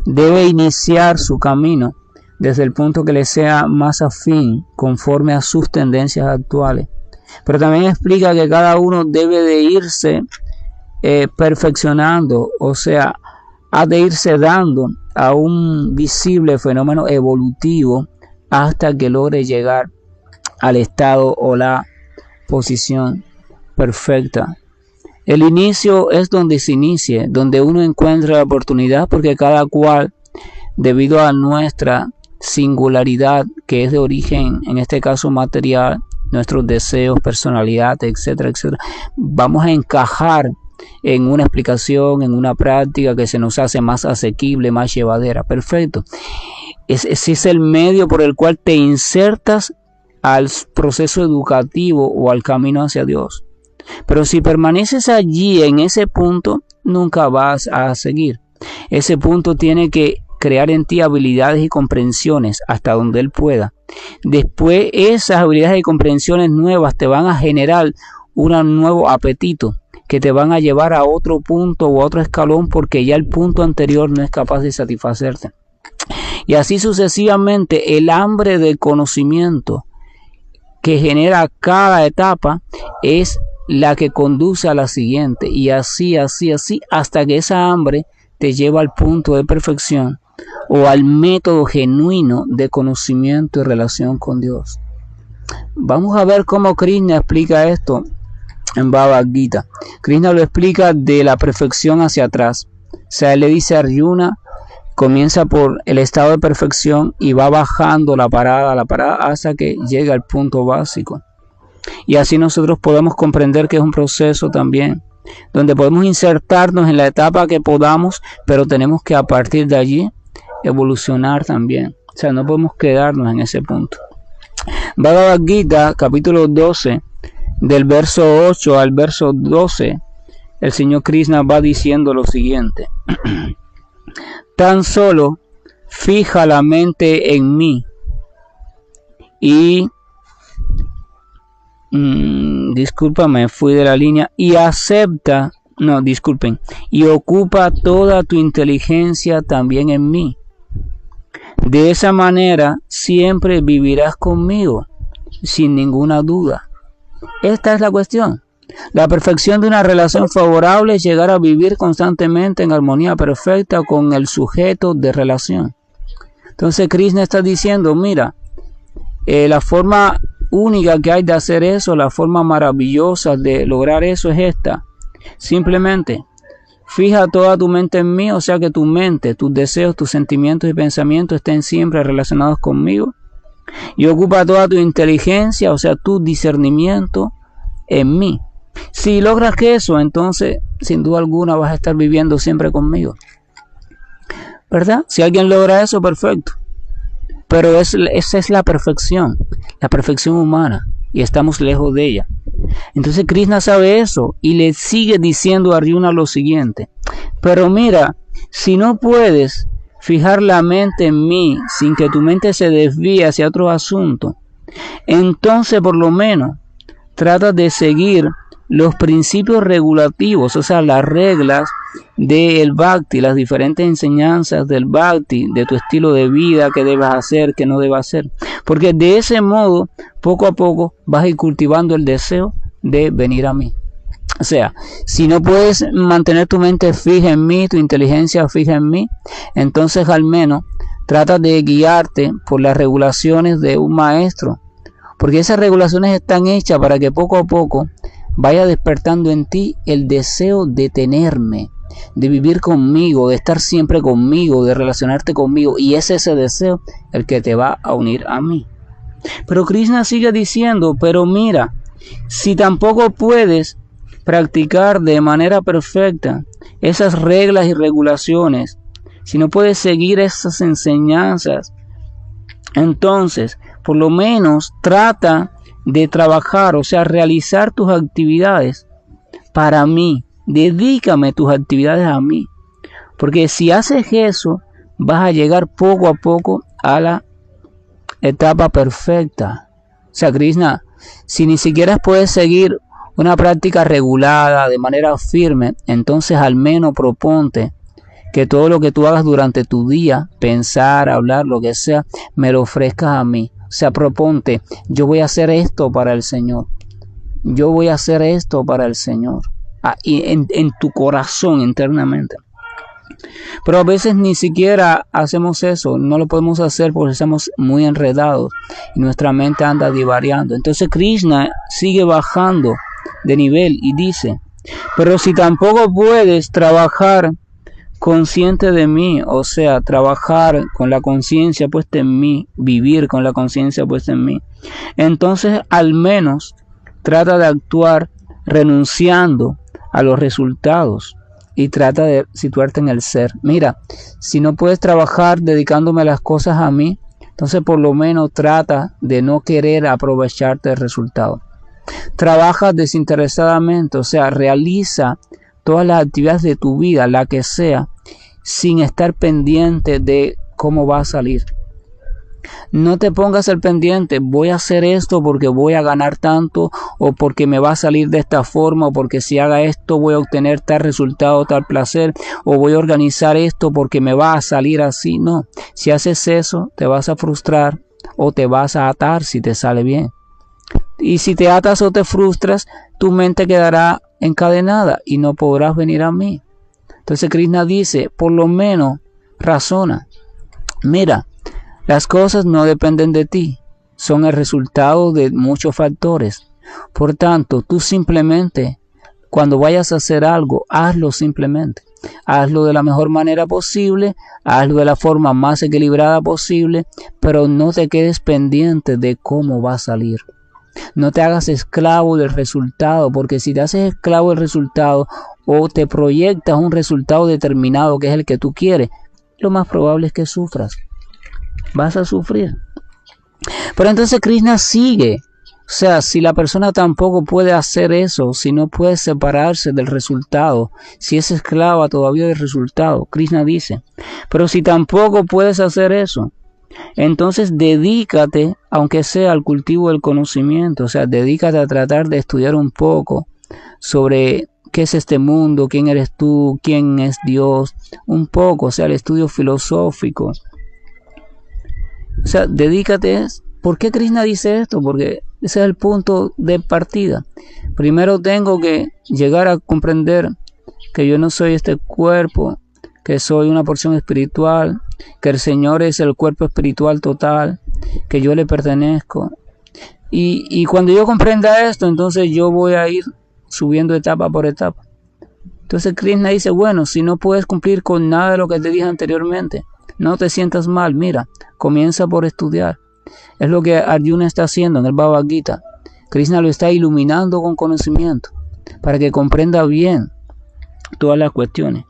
debe iniciar su camino desde el punto que le sea más afín, conforme a sus tendencias actuales. Pero también explica que cada uno debe de irse perfeccionando, o sea, ha de irse dando a un visible fenómeno evolutivo hasta que logre llegar al estado o la posición perfecta. El inicio es donde se inicie, donde uno encuentra la oportunidad, porque cada cual, debido a nuestra singularidad, que es de origen, en este caso material, nuestros deseos, personalidad, etcétera, etcétera, vamos a encajar en una explicación, en una práctica que se nos hace más asequible, más llevadera. Perfecto. Ese es el medio por el cual te insertas al proceso educativo o al camino hacia Dios. Pero si permaneces allí en ese punto, nunca vas a seguir. Ese punto tiene que crear en ti habilidades y comprensiones hasta donde Él pueda. Después esas habilidades y comprensiones nuevas te van a generar un nuevo apetito, que te van a llevar a otro punto o a otro escalón porque ya el punto anterior no es capaz de satisfacerte. Y así sucesivamente, el hambre de conocimiento que genera cada etapa es la que conduce a la siguiente, y así, hasta que esa hambre te lleva al punto de perfección o al método genuino de conocimiento y relación con Dios. Vamos a ver cómo Krishna explica esto en Bhagavad Gita. Krishna lo explica de la perfección hacia atrás. O sea, él le dice a Arjuna, comienza por el estado de perfección y va bajando la parada hasta que llega al punto básico. Y así nosotros podemos comprender que es un proceso también, donde podemos insertarnos en la etapa que podamos, pero tenemos que a partir de allí evolucionar también. O sea, no podemos quedarnos en ese punto. Bhagavad Gita, capítulo 12, del verso 8 al verso 12, el Señor Krishna va diciendo lo siguiente. Tan solo fija la mente en mí y discúlpame, fui de la línea, y y ocupa toda tu inteligencia también en mí. De esa manera siempre vivirás conmigo, sin ninguna duda. Esta es la cuestión. La perfección de una relación favorable es llegar a vivir constantemente en armonía perfecta con el sujeto de relación. Entonces Krishna está diciendo, mira, la forma única que hay de hacer eso, la forma maravillosa de lograr eso es esta. Simplemente fija toda tu mente en mí, o sea que tu mente, tus deseos, tus sentimientos y pensamientos estén siempre relacionados conmigo. Y ocupa toda tu inteligencia, o sea, tu discernimiento en mí. Si logras que eso, entonces sin duda alguna vas a estar viviendo siempre conmigo, ¿verdad? Si alguien logra eso, perfecto. Pero esa es la perfección humana, y estamos lejos de ella. Entonces Krishna sabe eso y le sigue diciendo a Arjuna lo siguiente. Pero mira, si no puedes fijar la mente en mí sin que tu mente se desvíe hacia otro asunto, entonces por lo menos trata de seguir los principios regulativos, o sea, las reglas del Bhakti, las diferentes enseñanzas del Bhakti, de tu estilo de vida, qué debes hacer, qué no debes hacer. Porque de ese modo, poco a poco, vas a ir cultivando el deseo de venir a mí. O sea, si no puedes mantener tu mente fija en mí, tu inteligencia fija en mí, entonces al menos trata de guiarte por las regulaciones de un maestro. Porque esas regulaciones están hechas para que poco a poco vaya despertando en ti el deseo de tenerme, de vivir conmigo, de estar siempre conmigo, de relacionarte conmigo. Y es ese deseo el que te va a unir a mí. Pero Krishna sigue diciendo, pero mira, si tampoco puedes practicar de manera perfecta esas reglas y regulaciones, si no puedes seguir esas enseñanzas, entonces por lo menos trata de trabajar, o sea, realizar tus actividades para mí. Dedícame tus actividades a mí. Porque si haces eso, vas a llegar poco a poco a la etapa perfecta. O sea, Krishna, si ni siquiera puedes seguir una práctica regulada de manera firme, entonces al menos proponte que todo lo que tú hagas durante tu día, pensar, hablar, lo que sea, me lo ofrezcas a mí. O sea, proponte, yo voy a hacer esto para el Señor. Yo voy a hacer esto para el Señor. Y en tu corazón internamente. Pero a veces ni siquiera hacemos eso. No lo podemos hacer porque estamos muy enredados y nuestra mente anda divariando. Entonces Krishna sigue bajando de nivel y dice, pero si tampoco puedes trabajar consciente de mí, o sea, trabajar con la conciencia puesta en mí, vivir con la conciencia puesta en mí, entonces al menos trata de actuar renunciando a los resultados y trata de situarte en el ser. Mira, si no puedes trabajar dedicándome las cosas a mí, entonces por lo menos trata de no querer aprovecharte del resultado. Trabaja desinteresadamente, o sea, realiza todas las actividades de tu vida, la que sea, sin estar pendiente de cómo va a salir. No te pongas al pendiente, voy a hacer esto porque voy a ganar tanto, o porque me va a salir de esta forma, o porque si haga esto voy a obtener tal resultado, tal placer, o voy a organizar esto porque me va a salir así. No, si haces eso te vas a frustrar o te vas a atar si te sale bien. Y si te atas o te frustras, tu mente quedará encadenada y no podrás venir a mí. Entonces Krishna dice, por lo menos razona. Mira, las cosas no dependen de ti, son el resultado de muchos factores. Por tanto, tú simplemente, cuando vayas a hacer algo, hazlo simplemente. Hazlo de la mejor manera posible, hazlo de la forma más equilibrada posible, pero no te quedes pendiente de cómo va a salir. No te hagas esclavo del resultado, porque si te haces esclavo del resultado o te proyectas un resultado determinado que es el que tú quieres, lo más probable es que sufras. Vas a sufrir. Pero entonces Krishna sigue. O sea, si la persona tampoco puede hacer eso, si no puede separarse del resultado, si es esclava todavía del resultado, Krishna dice, pero si tampoco puedes hacer eso, entonces dedícate, aunque sea al cultivo del conocimiento, o sea, dedícate a tratar de estudiar un poco sobre qué es este mundo, quién eres tú, quién es Dios, un poco, o sea, el estudio filosófico. O sea, dedícate. ¿Por qué Krishna dice esto? Porque ese es el punto de partida. Primero tengo que llegar a comprender que yo no soy este cuerpo, que soy una porción espiritual, que el Señor es el cuerpo espiritual total, que yo le pertenezco. Y cuando yo comprenda esto, entonces yo voy a ir subiendo etapa por etapa. Entonces Krishna dice, bueno, si no puedes cumplir con nada de lo que te dije anteriormente, no te sientas mal, mira, comienza por estudiar. Es lo que Arjuna está haciendo en el Bhagavad Gita. Krishna lo está iluminando con conocimiento para que comprenda bien todas las cuestiones.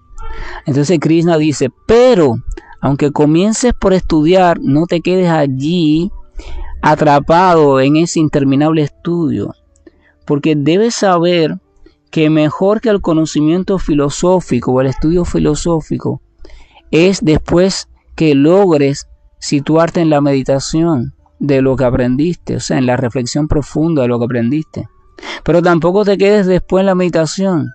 Entonces Krishna dice, pero aunque comiences por estudiar, no te quedes allí atrapado en ese interminable estudio, porque debes saber que mejor que el conocimiento filosófico o el estudio filosófico es después que logres situarte en la meditación de lo que aprendiste, o sea, en la reflexión profunda de lo que aprendiste. Pero tampoco te quedes después en la meditación.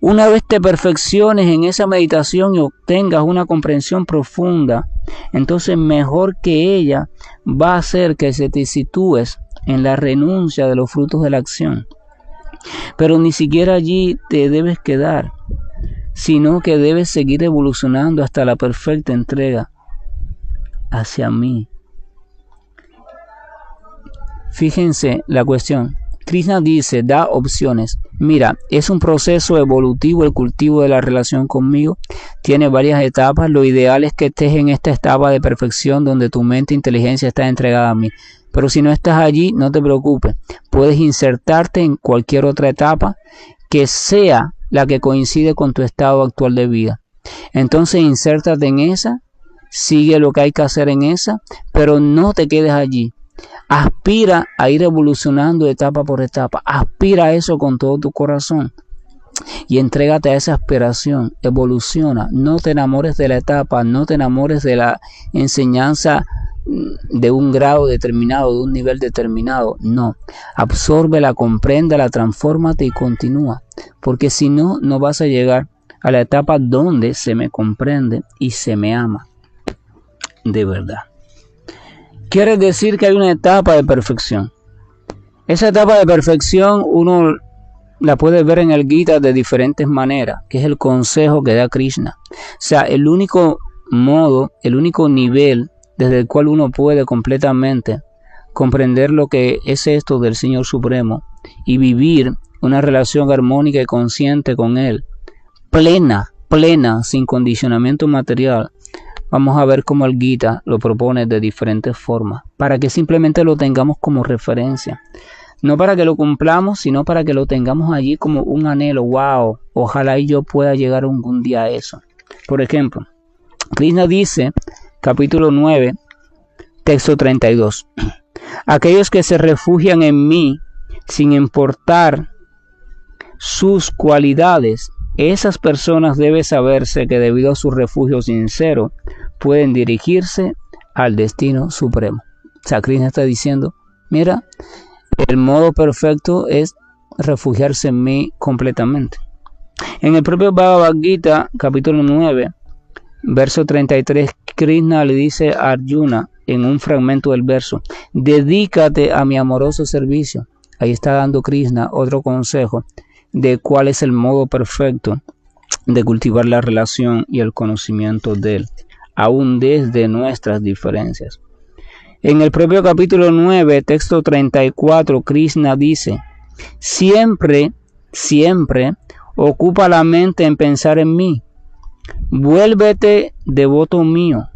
Una vez te perfecciones en esa meditación y obtengas una comprensión profunda, entonces mejor que ella va a ser que se te sitúes en la renuncia de los frutos de la acción. Pero ni siquiera allí te debes quedar, sino que debes seguir evolucionando hasta la perfecta entrega hacia mí. Fíjense la cuestión. Krishna dice, da opciones. Mira, es un proceso evolutivo el cultivo de la relación conmigo. Tiene varias etapas. Lo ideal es que estés en esta etapa de perfección donde tu mente e inteligencia está entregada a mí. Pero si no estás allí, no te preocupes. Puedes insertarte en cualquier otra etapa que sea la que coincide con tu estado actual de vida. Entonces insértate en esa, sigue lo que hay que hacer en esa, pero no te quedes allí. Aspira a ir evolucionando etapa por etapa. Aspira a eso con todo tu corazón. Y entrégate a esa aspiración. Evoluciona. No te enamores de la etapa. No te enamores de la enseñanza de un grado determinado, de un nivel determinado. No. Absórbela, compréndela, transfórmate y continúa. Porque si no, no vas a llegar a la etapa donde se me comprende y se me ama. De verdad. Quiere decir que hay una etapa de perfección. Esa etapa de perfección uno la puede ver en el Gita de diferentes maneras, que es el consejo que da Krishna. O sea, el único modo, el único nivel desde el cual uno puede completamente comprender lo que es esto del Señor Supremo y vivir una relación armónica y consciente con Él, plena, sin condicionamiento material. Vamos a ver cómo el Gita lo propone de diferentes formas, para que simplemente lo tengamos como referencia. No para que lo cumplamos, sino para que lo tengamos allí como un anhelo. Wow, ojalá y yo pueda llegar algún día a eso. Por ejemplo, Krishna dice, capítulo 9, texto 32. Aquellos que se refugian en mí, sin importar sus cualidades, esas personas deben saberse que debido a su refugio sincero, pueden dirigirse al destino supremo. O sea, Krishna está diciendo, mira, el modo perfecto es refugiarse en mí completamente. En el propio Bhagavad Gita, capítulo 9, verso 33, Krishna le dice a Arjuna en un fragmento del verso, dedícate a mi amoroso servicio. Ahí está dando Krishna otro consejo de cuál es el modo perfecto de cultivar la relación y el conocimiento de él, aún desde nuestras diferencias. En el propio capítulo 9, texto 34, Krishna dice, siempre ocupa la mente en pensar en mí. Vuélvete devoto mío.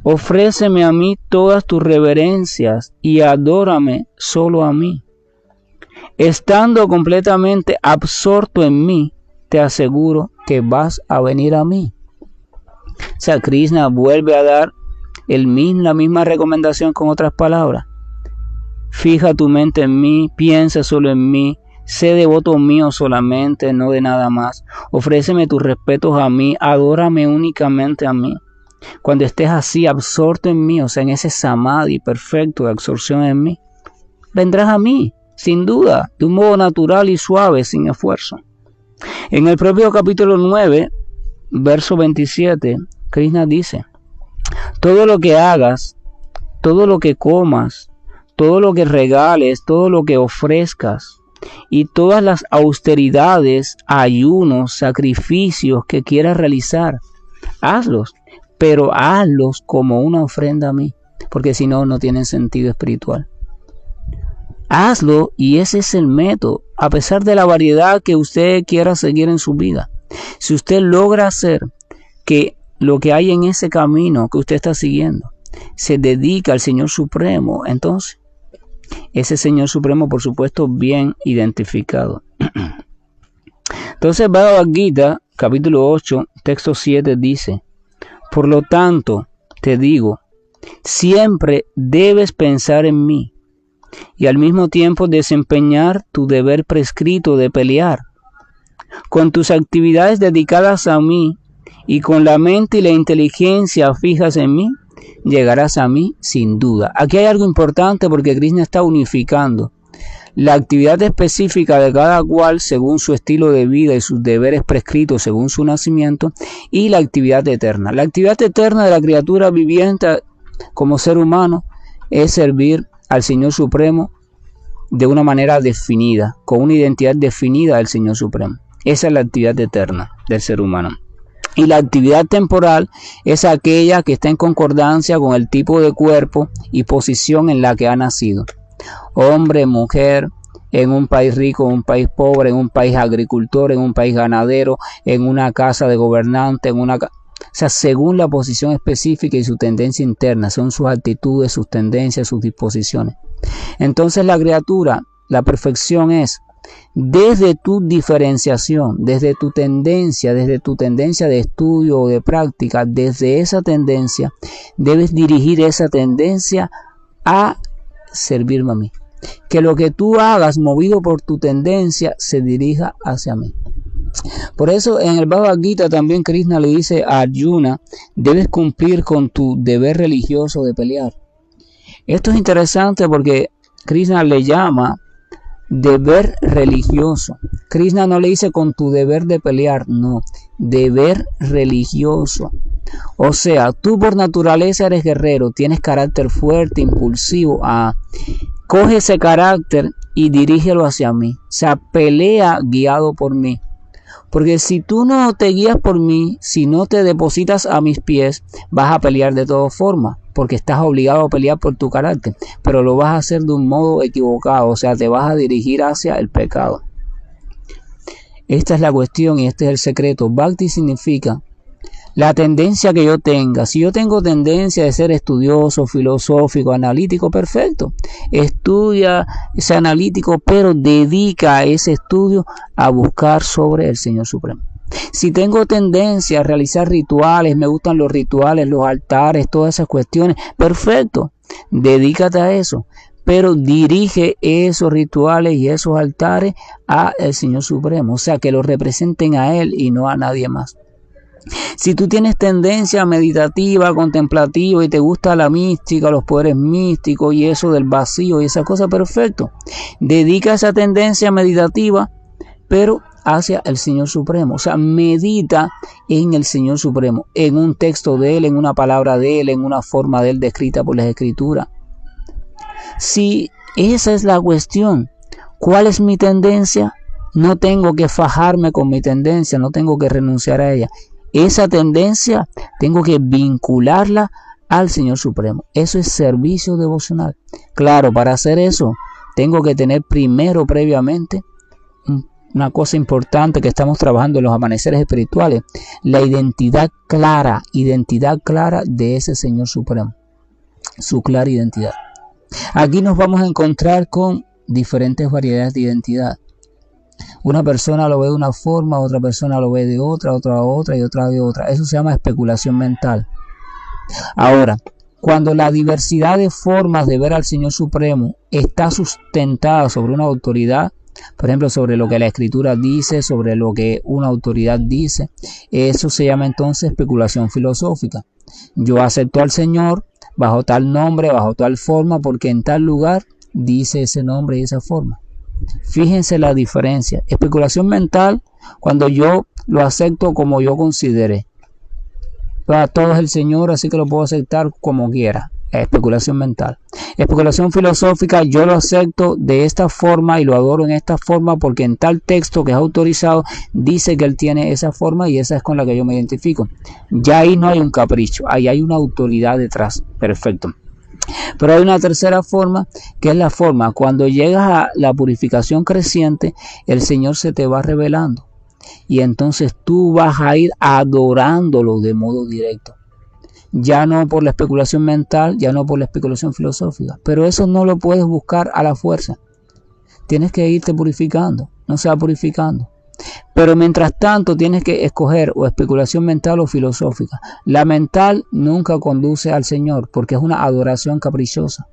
Ofréceme a mí todas tus reverencias y adórame solo a mí. Estando completamente absorto en mí, te aseguro que vas a venir a mí. O sea, Krishna vuelve a dar la misma recomendación con otras palabras. Fija tu mente en mí, piensa solo en mí, sé devoto mío solamente, no de nada más. Ofréceme tus respetos a mí, adórame únicamente a mí. Cuando estés así absorto en mí, o sea, en ese samadhi perfecto de absorción en mí, vendrás a mí, sin duda, de un modo natural y suave, sin esfuerzo. En el propio capítulo 9, verso 27, Krishna dice, todo lo que hagas, todo lo que comas, todo lo que regales, todo lo que ofrezcas, y todas las austeridades, ayunos, sacrificios que quieras realizar, hazlos, pero hazlos como una ofrenda a mí, porque si no, no tienen sentido espiritual. Hazlo y ese es el método, a pesar de la variedad que usted quiera seguir en su vida. Si usted logra hacer que lo que hay en ese camino que usted está siguiendo se dedica al Señor Supremo, entonces ese Señor Supremo, por supuesto, bien identificado. Entonces, Bhagavad Gita, capítulo 8, texto 7 dice, por lo tanto, te digo, siempre debes pensar en mí y al mismo tiempo desempeñar tu deber prescrito de pelear. Con tus actividades dedicadas a mí y con la mente y la inteligencia fijas en mí, llegarás a mí sin duda. Aquí hay algo importante porque Krishna está unificando la actividad específica de cada cual según su estilo de vida y sus deberes prescritos según su nacimiento y la actividad eterna. La actividad eterna de la criatura viviente como ser humano es servir al Señor Supremo de una manera definida, con una identidad definida del Señor Supremo. Esa es la actividad eterna del ser humano. Y la actividad temporal es aquella que está en concordancia con el tipo de cuerpo y posición en la que ha nacido. Hombre, mujer, en un país rico, en un país pobre, en un país agricultor, en un país ganadero, en una casa de gobernante, o sea, según la posición específica y su tendencia interna, son sus actitudes, sus tendencias, sus disposiciones. Entonces la criatura, la perfección es desde tu diferenciación, desde tu tendencia de estudio o de práctica, desde esa tendencia, debes dirigir esa tendencia a servirme a mí. Que lo que tú hagas movido por tu tendencia se dirija hacia mí. Por eso en el Bhagavad Gita también Krishna le dice a Arjuna, debes cumplir con tu deber religioso de pelear. Esto es interesante porque Krishna le llama deber religioso. Krishna no le dice con tu deber de pelear, no, deber religioso. O sea, tú por naturaleza eres guerrero, tienes carácter fuerte, impulsivo. Coge ese carácter y dirígelo hacia mí. O sea, pelea guiado por mí. Porque si tú no te guías por mí, si no te depositas a mis pies, vas a pelear de todas formas, porque estás obligado a pelear por tu carácter, pero lo vas a hacer de un modo equivocado, o sea, te vas a dirigir hacia el pecado. Esta es la cuestión y este es el secreto. Bhakti significa la tendencia que yo tenga. Si yo tengo tendencia de ser estudioso, filosófico, analítico, perfecto. Estudia ese analítico, pero dedica ese estudio a buscar sobre el Señor Supremo. Si tengo tendencia a realizar rituales, me gustan los rituales, los altares, todas esas cuestiones, perfecto. Dedícate a eso, pero dirige esos rituales y esos altares a el Señor Supremo. O sea, que lo representen a Él y no a nadie más. Si tú tienes tendencia meditativa, contemplativa y te gusta la mística, los poderes místicos y eso del vacío y esa cosa, perfecto. Dedica esa tendencia meditativa, pero hacia el Señor Supremo. O sea, medita en el Señor Supremo, en un texto de Él, en una palabra de Él, en una forma de Él descrita por las Escrituras. Si esa es la cuestión, ¿cuál es mi tendencia? No tengo que fajarme con mi tendencia, no tengo que renunciar a ella. Esa tendencia tengo que vincularla al Señor Supremo. Eso es servicio devocional. Claro, para hacer eso tengo que tener primero, previamente, una cosa importante que estamos trabajando en los amaneceres espirituales, la identidad clara de ese Señor Supremo, su clara identidad. Aquí nos vamos a encontrar con diferentes variedades de identidad. Una persona lo ve de una forma, otra persona lo ve de otra, otra y otra de otra. Eso se llama especulación mental. Ahora, cuando la diversidad de formas de ver al Señor Supremo está sustentada sobre una autoridad, por ejemplo, sobre lo que la Escritura dice, sobre lo que una autoridad dice, eso se llama entonces especulación filosófica. Yo acepto al Señor bajo tal nombre, bajo tal forma, porque en tal lugar dice ese nombre y esa forma. Fíjense la diferencia. Especulación mental, cuando yo lo acepto como yo considere. Para todo es el Señor, así que lo puedo aceptar como quiera. Especulación mental. Especulación filosófica, yo lo acepto de esta forma y lo adoro en esta forma porque en tal texto que es autorizado dice que él tiene esa forma y esa es con la que yo me identifico. Ya ahí no hay un capricho, ahí hay una autoridad detrás. Perfecto. Pero hay una tercera forma, que es la forma cuando llegas a la purificación creciente, el Señor se te va revelando y entonces tú vas a ir adorándolo de modo directo. Ya no por la especulación mental, ya no por la especulación filosófica, pero eso no lo puedes buscar a la fuerza. Tienes que irte purificando, no se va purificando. Pero mientras tanto tienes que escoger o especulación mental o filosófica. La mental nunca conduce al Señor porque es una adoración caprichosa.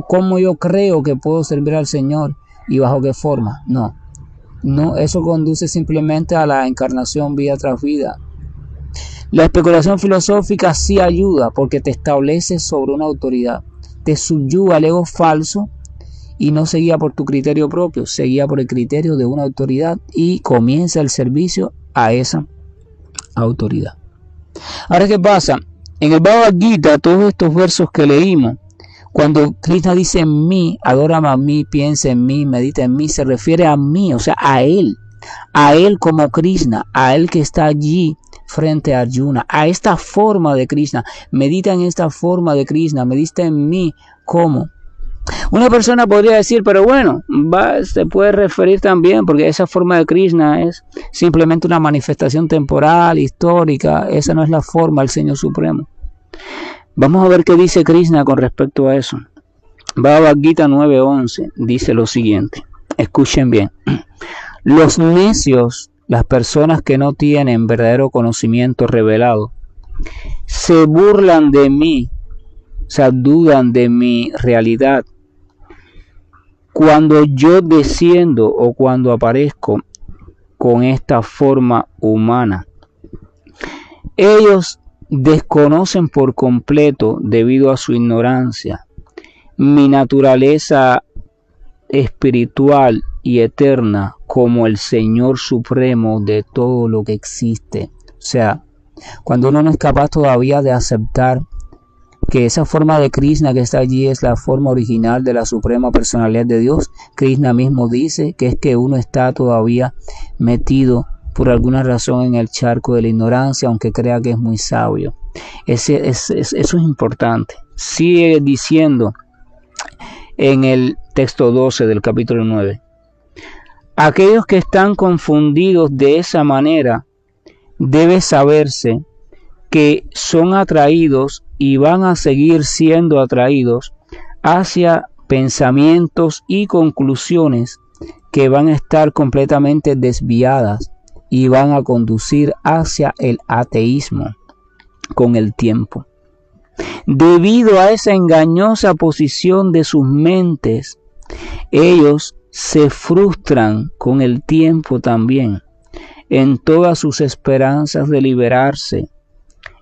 ¿Cómo yo creo que puedo servir al Señor y bajo qué forma? No, eso conduce simplemente a la encarnación vida tras vida. La especulación filosófica sí ayuda porque te establece sobre una autoridad, te subyuga al ego falso y no se guía por tu criterio propio, se guía por el criterio de una autoridad y comienza el servicio a esa autoridad. Ahora, ¿qué pasa? En el Bhagavad Gita, todos estos versos que leímos, cuando Krishna dice en mí, adórame a mí, piensa en mí, medita en mí, se refiere a mí, o sea, a él como Krishna, a él que está allí frente a Arjuna, a esta forma de Krishna, medita en esta forma de Krishna, medita en mí como. Una persona podría decir, pero bueno, se puede referir también, porque esa forma de Krishna es simplemente una manifestación temporal, histórica, esa no es la forma del Señor Supremo. Vamos a ver qué dice Krishna con respecto a eso. Bhagavad Gita 9:11 dice lo siguiente, escuchen bien. Los necios, las personas que no tienen verdadero conocimiento revelado, se burlan de mí, o sea, dudan de mi realidad. Cuando yo desciendo o cuando aparezco con esta forma humana, ellos desconocen por completo, debido a su ignorancia, mi naturaleza espiritual y eterna como el Señor Supremo de todo lo que existe. O sea, cuando uno no es capaz todavía de aceptar que esa forma de Krishna que está allí es la forma original de la suprema personalidad de Dios, Krishna mismo dice que es que uno está todavía metido por alguna razón en el charco de la ignorancia, aunque crea que es muy sabio. Eso es importante. Sigue diciendo en el texto 12 del capítulo 9. Aquellos que están confundidos de esa manera, debe saberse que son atraídos y van a seguir siendo atraídos hacia pensamientos y conclusiones que van a estar completamente desviadas y van a conducir hacia el ateísmo con el tiempo. Debido a esa engañosa posición de sus mentes, ellos se frustran con el tiempo también en todas sus esperanzas de liberarse,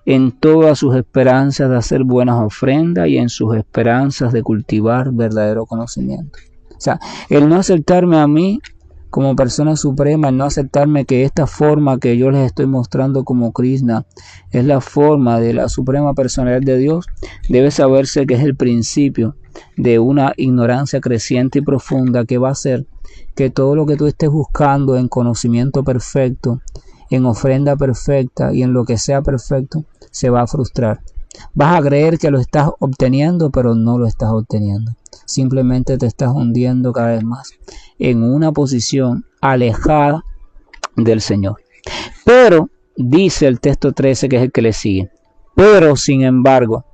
en todas sus esperanzas de hacer buenas ofrendas y en sus esperanzas de cultivar verdadero conocimiento. O sea, el no aceptarme a mí como persona suprema, el no aceptarme que esta forma que yo les estoy mostrando como Krishna es la forma de la suprema personalidad de Dios, debe saberse que es el principio de una ignorancia creciente y profunda que va a hacer que todo lo que tú estés buscando en conocimiento perfecto, en ofrenda perfecta y en lo que sea perfecto, se va a frustrar. Vas a creer que lo estás obteniendo, pero no lo estás obteniendo. Simplemente te estás hundiendo cada vez más en una posición alejada del Señor. Pero, dice el texto 13, que es el que le sigue, pero sin embargo,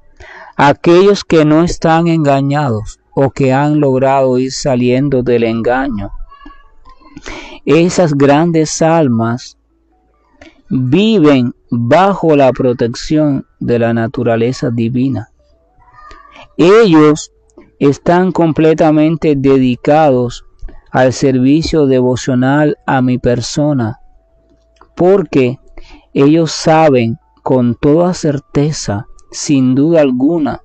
aquellos que no están engañados o que han logrado ir saliendo del engaño, esas grandes almas viven bajo la protección de la naturaleza divina. Ellos están completamente dedicados al servicio devocional a mi persona, porque ellos saben con toda certeza, sin duda alguna,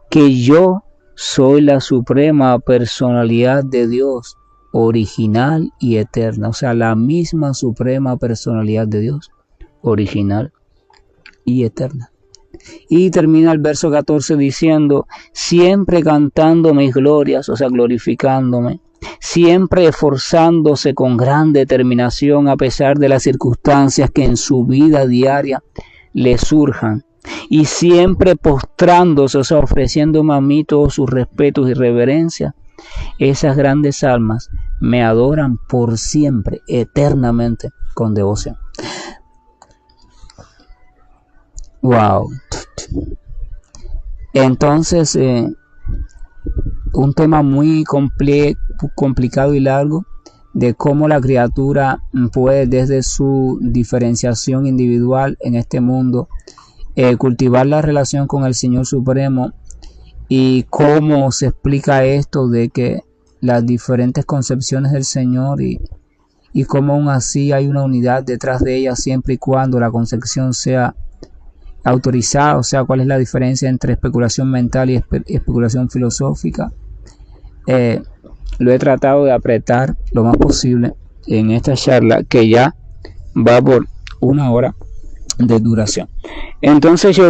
que yo soy la suprema personalidad de Dios, original y eterna. O sea, la misma suprema personalidad de Dios, original y eterna. Y termina el verso 14 diciendo, siempre cantando mis glorias, o sea, glorificándome, siempre esforzándose con gran determinación a pesar de las circunstancias que en su vida diaria le surjan, y siempre postrándose, o sea, ofreciéndome a mí todos sus respetos y reverencias. Esas grandes almas me adoran por siempre, eternamente, con devoción. Wow. Entonces, un tema muy complicado y largo de cómo la criatura puede, desde su diferenciación individual en este mundo, cultivar la relación con el Señor Supremo, y cómo se explica esto de que las diferentes concepciones del Señor y cómo aún así hay una unidad detrás de ella siempre y cuando la concepción sea autorizada. O sea, cuál es la diferencia entre especulación mental y especulación filosófica. Lo he tratado de apretar lo más posible en esta charla, que ya va por 1 hora de duración. Entonces yo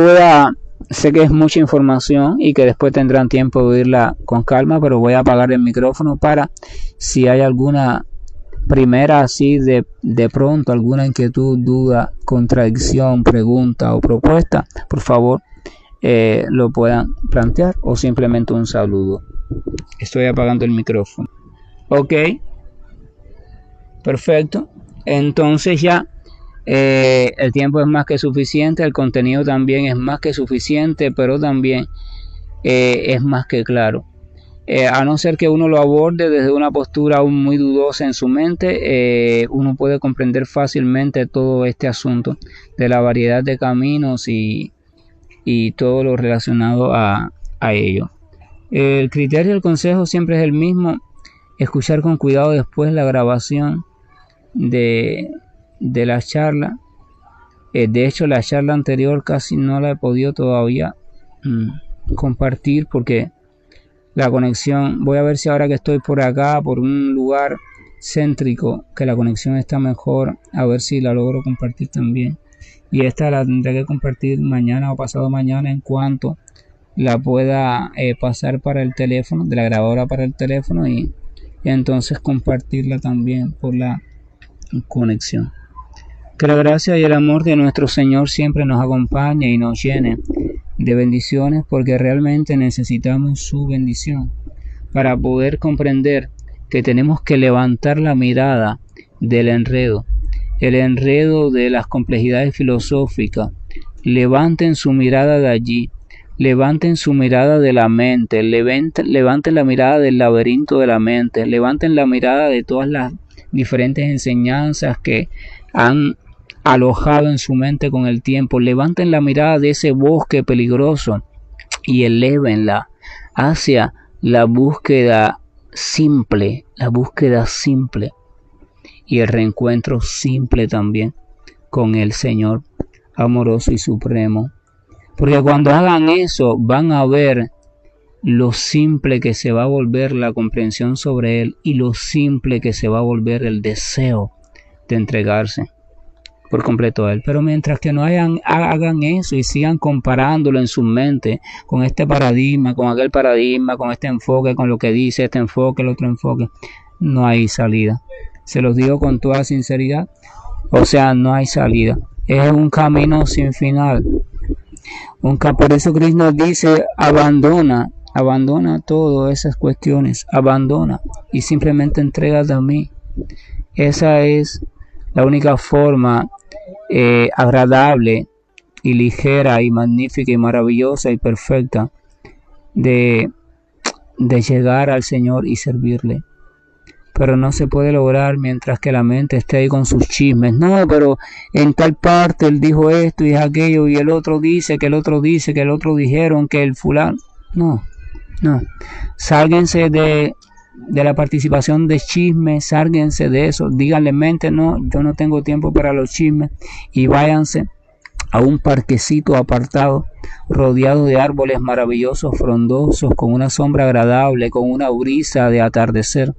sé que es mucha información y que después tendrán tiempo de oírla con calma, pero voy a apagar el micrófono para, si hay alguna primera así de pronto, alguna inquietud, duda, contradicción, pregunta o propuesta, por favor lo puedan plantear, o simplemente un saludo. Estoy apagando el micrófono. Ok, perfecto. Entonces ya el tiempo es más que suficiente, el contenido también es más que suficiente, pero también es más que claro. A no ser que uno lo aborde desde una postura aún muy dudosa en su mente, uno puede comprender fácilmente todo este asunto de la variedad de caminos y todo lo relacionado a ello. El criterio del consejo siempre es el mismo: escuchar con cuidado después la grabación de la charla. De hecho, la charla anterior casi no la he podido todavía compartir porque la conexión, voy a ver si ahora que estoy por acá, por un lugar céntrico, que la conexión está mejor, a ver si la logro compartir también. Y esta la tendré que compartir mañana o pasado mañana, en cuanto la pueda pasar para el teléfono, de la grabadora para el teléfono, y entonces compartirla también por la conexión. Que la gracia y el amor de nuestro Señor siempre nos acompañe y nos llene de bendiciones, porque realmente necesitamos su bendición para poder comprender que tenemos que levantar la mirada del enredo, el enredo de las complejidades filosóficas. Levanten su mirada de allí, levanten su mirada de la mente, levanten la mirada del laberinto de la mente, levanten la mirada de todas las diferentes enseñanzas que han alojado en su mente con el tiempo. Levanten la mirada de ese bosque peligroso y elévenla hacia la búsqueda simple, y el reencuentro simple también con el Señor amoroso y supremo. Porque cuando hagan eso van a ver lo simple que se va a volver la comprensión sobre Él y lo simple que se va a volver el deseo de entregarse por completo a Él. Pero mientras que no hagan eso y sigan comparándolo en su mente con este paradigma, con aquel paradigma, con este enfoque, con lo que dice este enfoque, el otro enfoque, no hay salida. Se los digo con toda sinceridad. O sea, no hay salida. Es un camino sin final. Por eso Krishna dice, abandona todas esas cuestiones, abandona y simplemente entrégate a mí. Esa es la única forma agradable y ligera y magnífica y maravillosa y perfecta de llegar al Señor y servirle. Pero no se puede lograr mientras que la mente esté ahí con sus chismes. No, pero en tal parte él dijo esto y aquello y el otro dice que el otro dice que el otro dijeron que el fulano. No. Sálguense de la participación de chismes, sálguense de eso. Díganle mente, no, yo no tengo tiempo para los chismes y váyanse a un parquecito apartado, rodeado de árboles maravillosos, frondosos, con una sombra agradable, con una brisa de atardecer,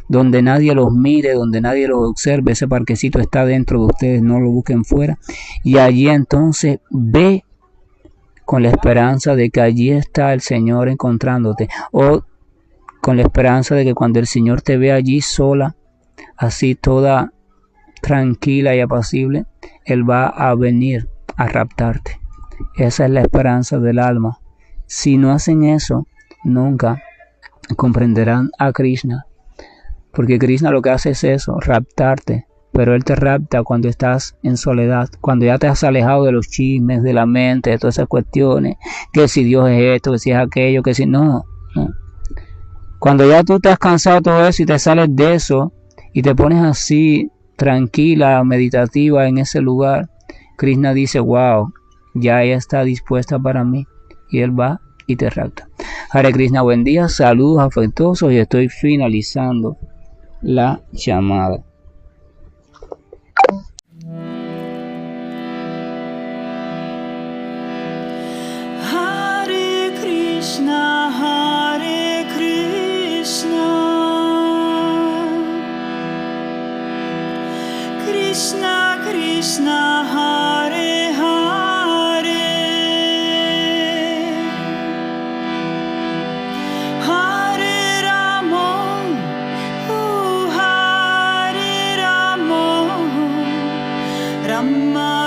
donde nadie los mire, donde nadie los observe. Ese parquecito está dentro de ustedes, no lo busquen fuera. Y allí entonces ve con la esperanza de que allí está el Señor encontrándote, o con la esperanza de que cuando el Señor te ve allí sola, así toda tranquila y apacible, Él va a venir a raptarte. Esa es la esperanza del alma. Si no hacen eso, nunca comprenderán a Krishna, porque Krishna lo que hace es eso, raptarte. Pero Él te rapta cuando estás en soledad, cuando ya te has alejado de los chismes, de la mente, de todas esas cuestiones, que si Dios es esto, que si es aquello, que si no. Cuando ya tú te has cansado de todo eso y te sales de eso y te pones así tranquila, meditativa en ese lugar, Krishna dice, wow, ya ella está dispuesta para mí, y Él va y te rapta. Hare Krishna, buen día, saludos afectuosos, y estoy finalizando la llamada. Hare Krishna, Hare Krishna, Krishna Krishna, Hare Hare, Hare Rama, Hare Rama, Rama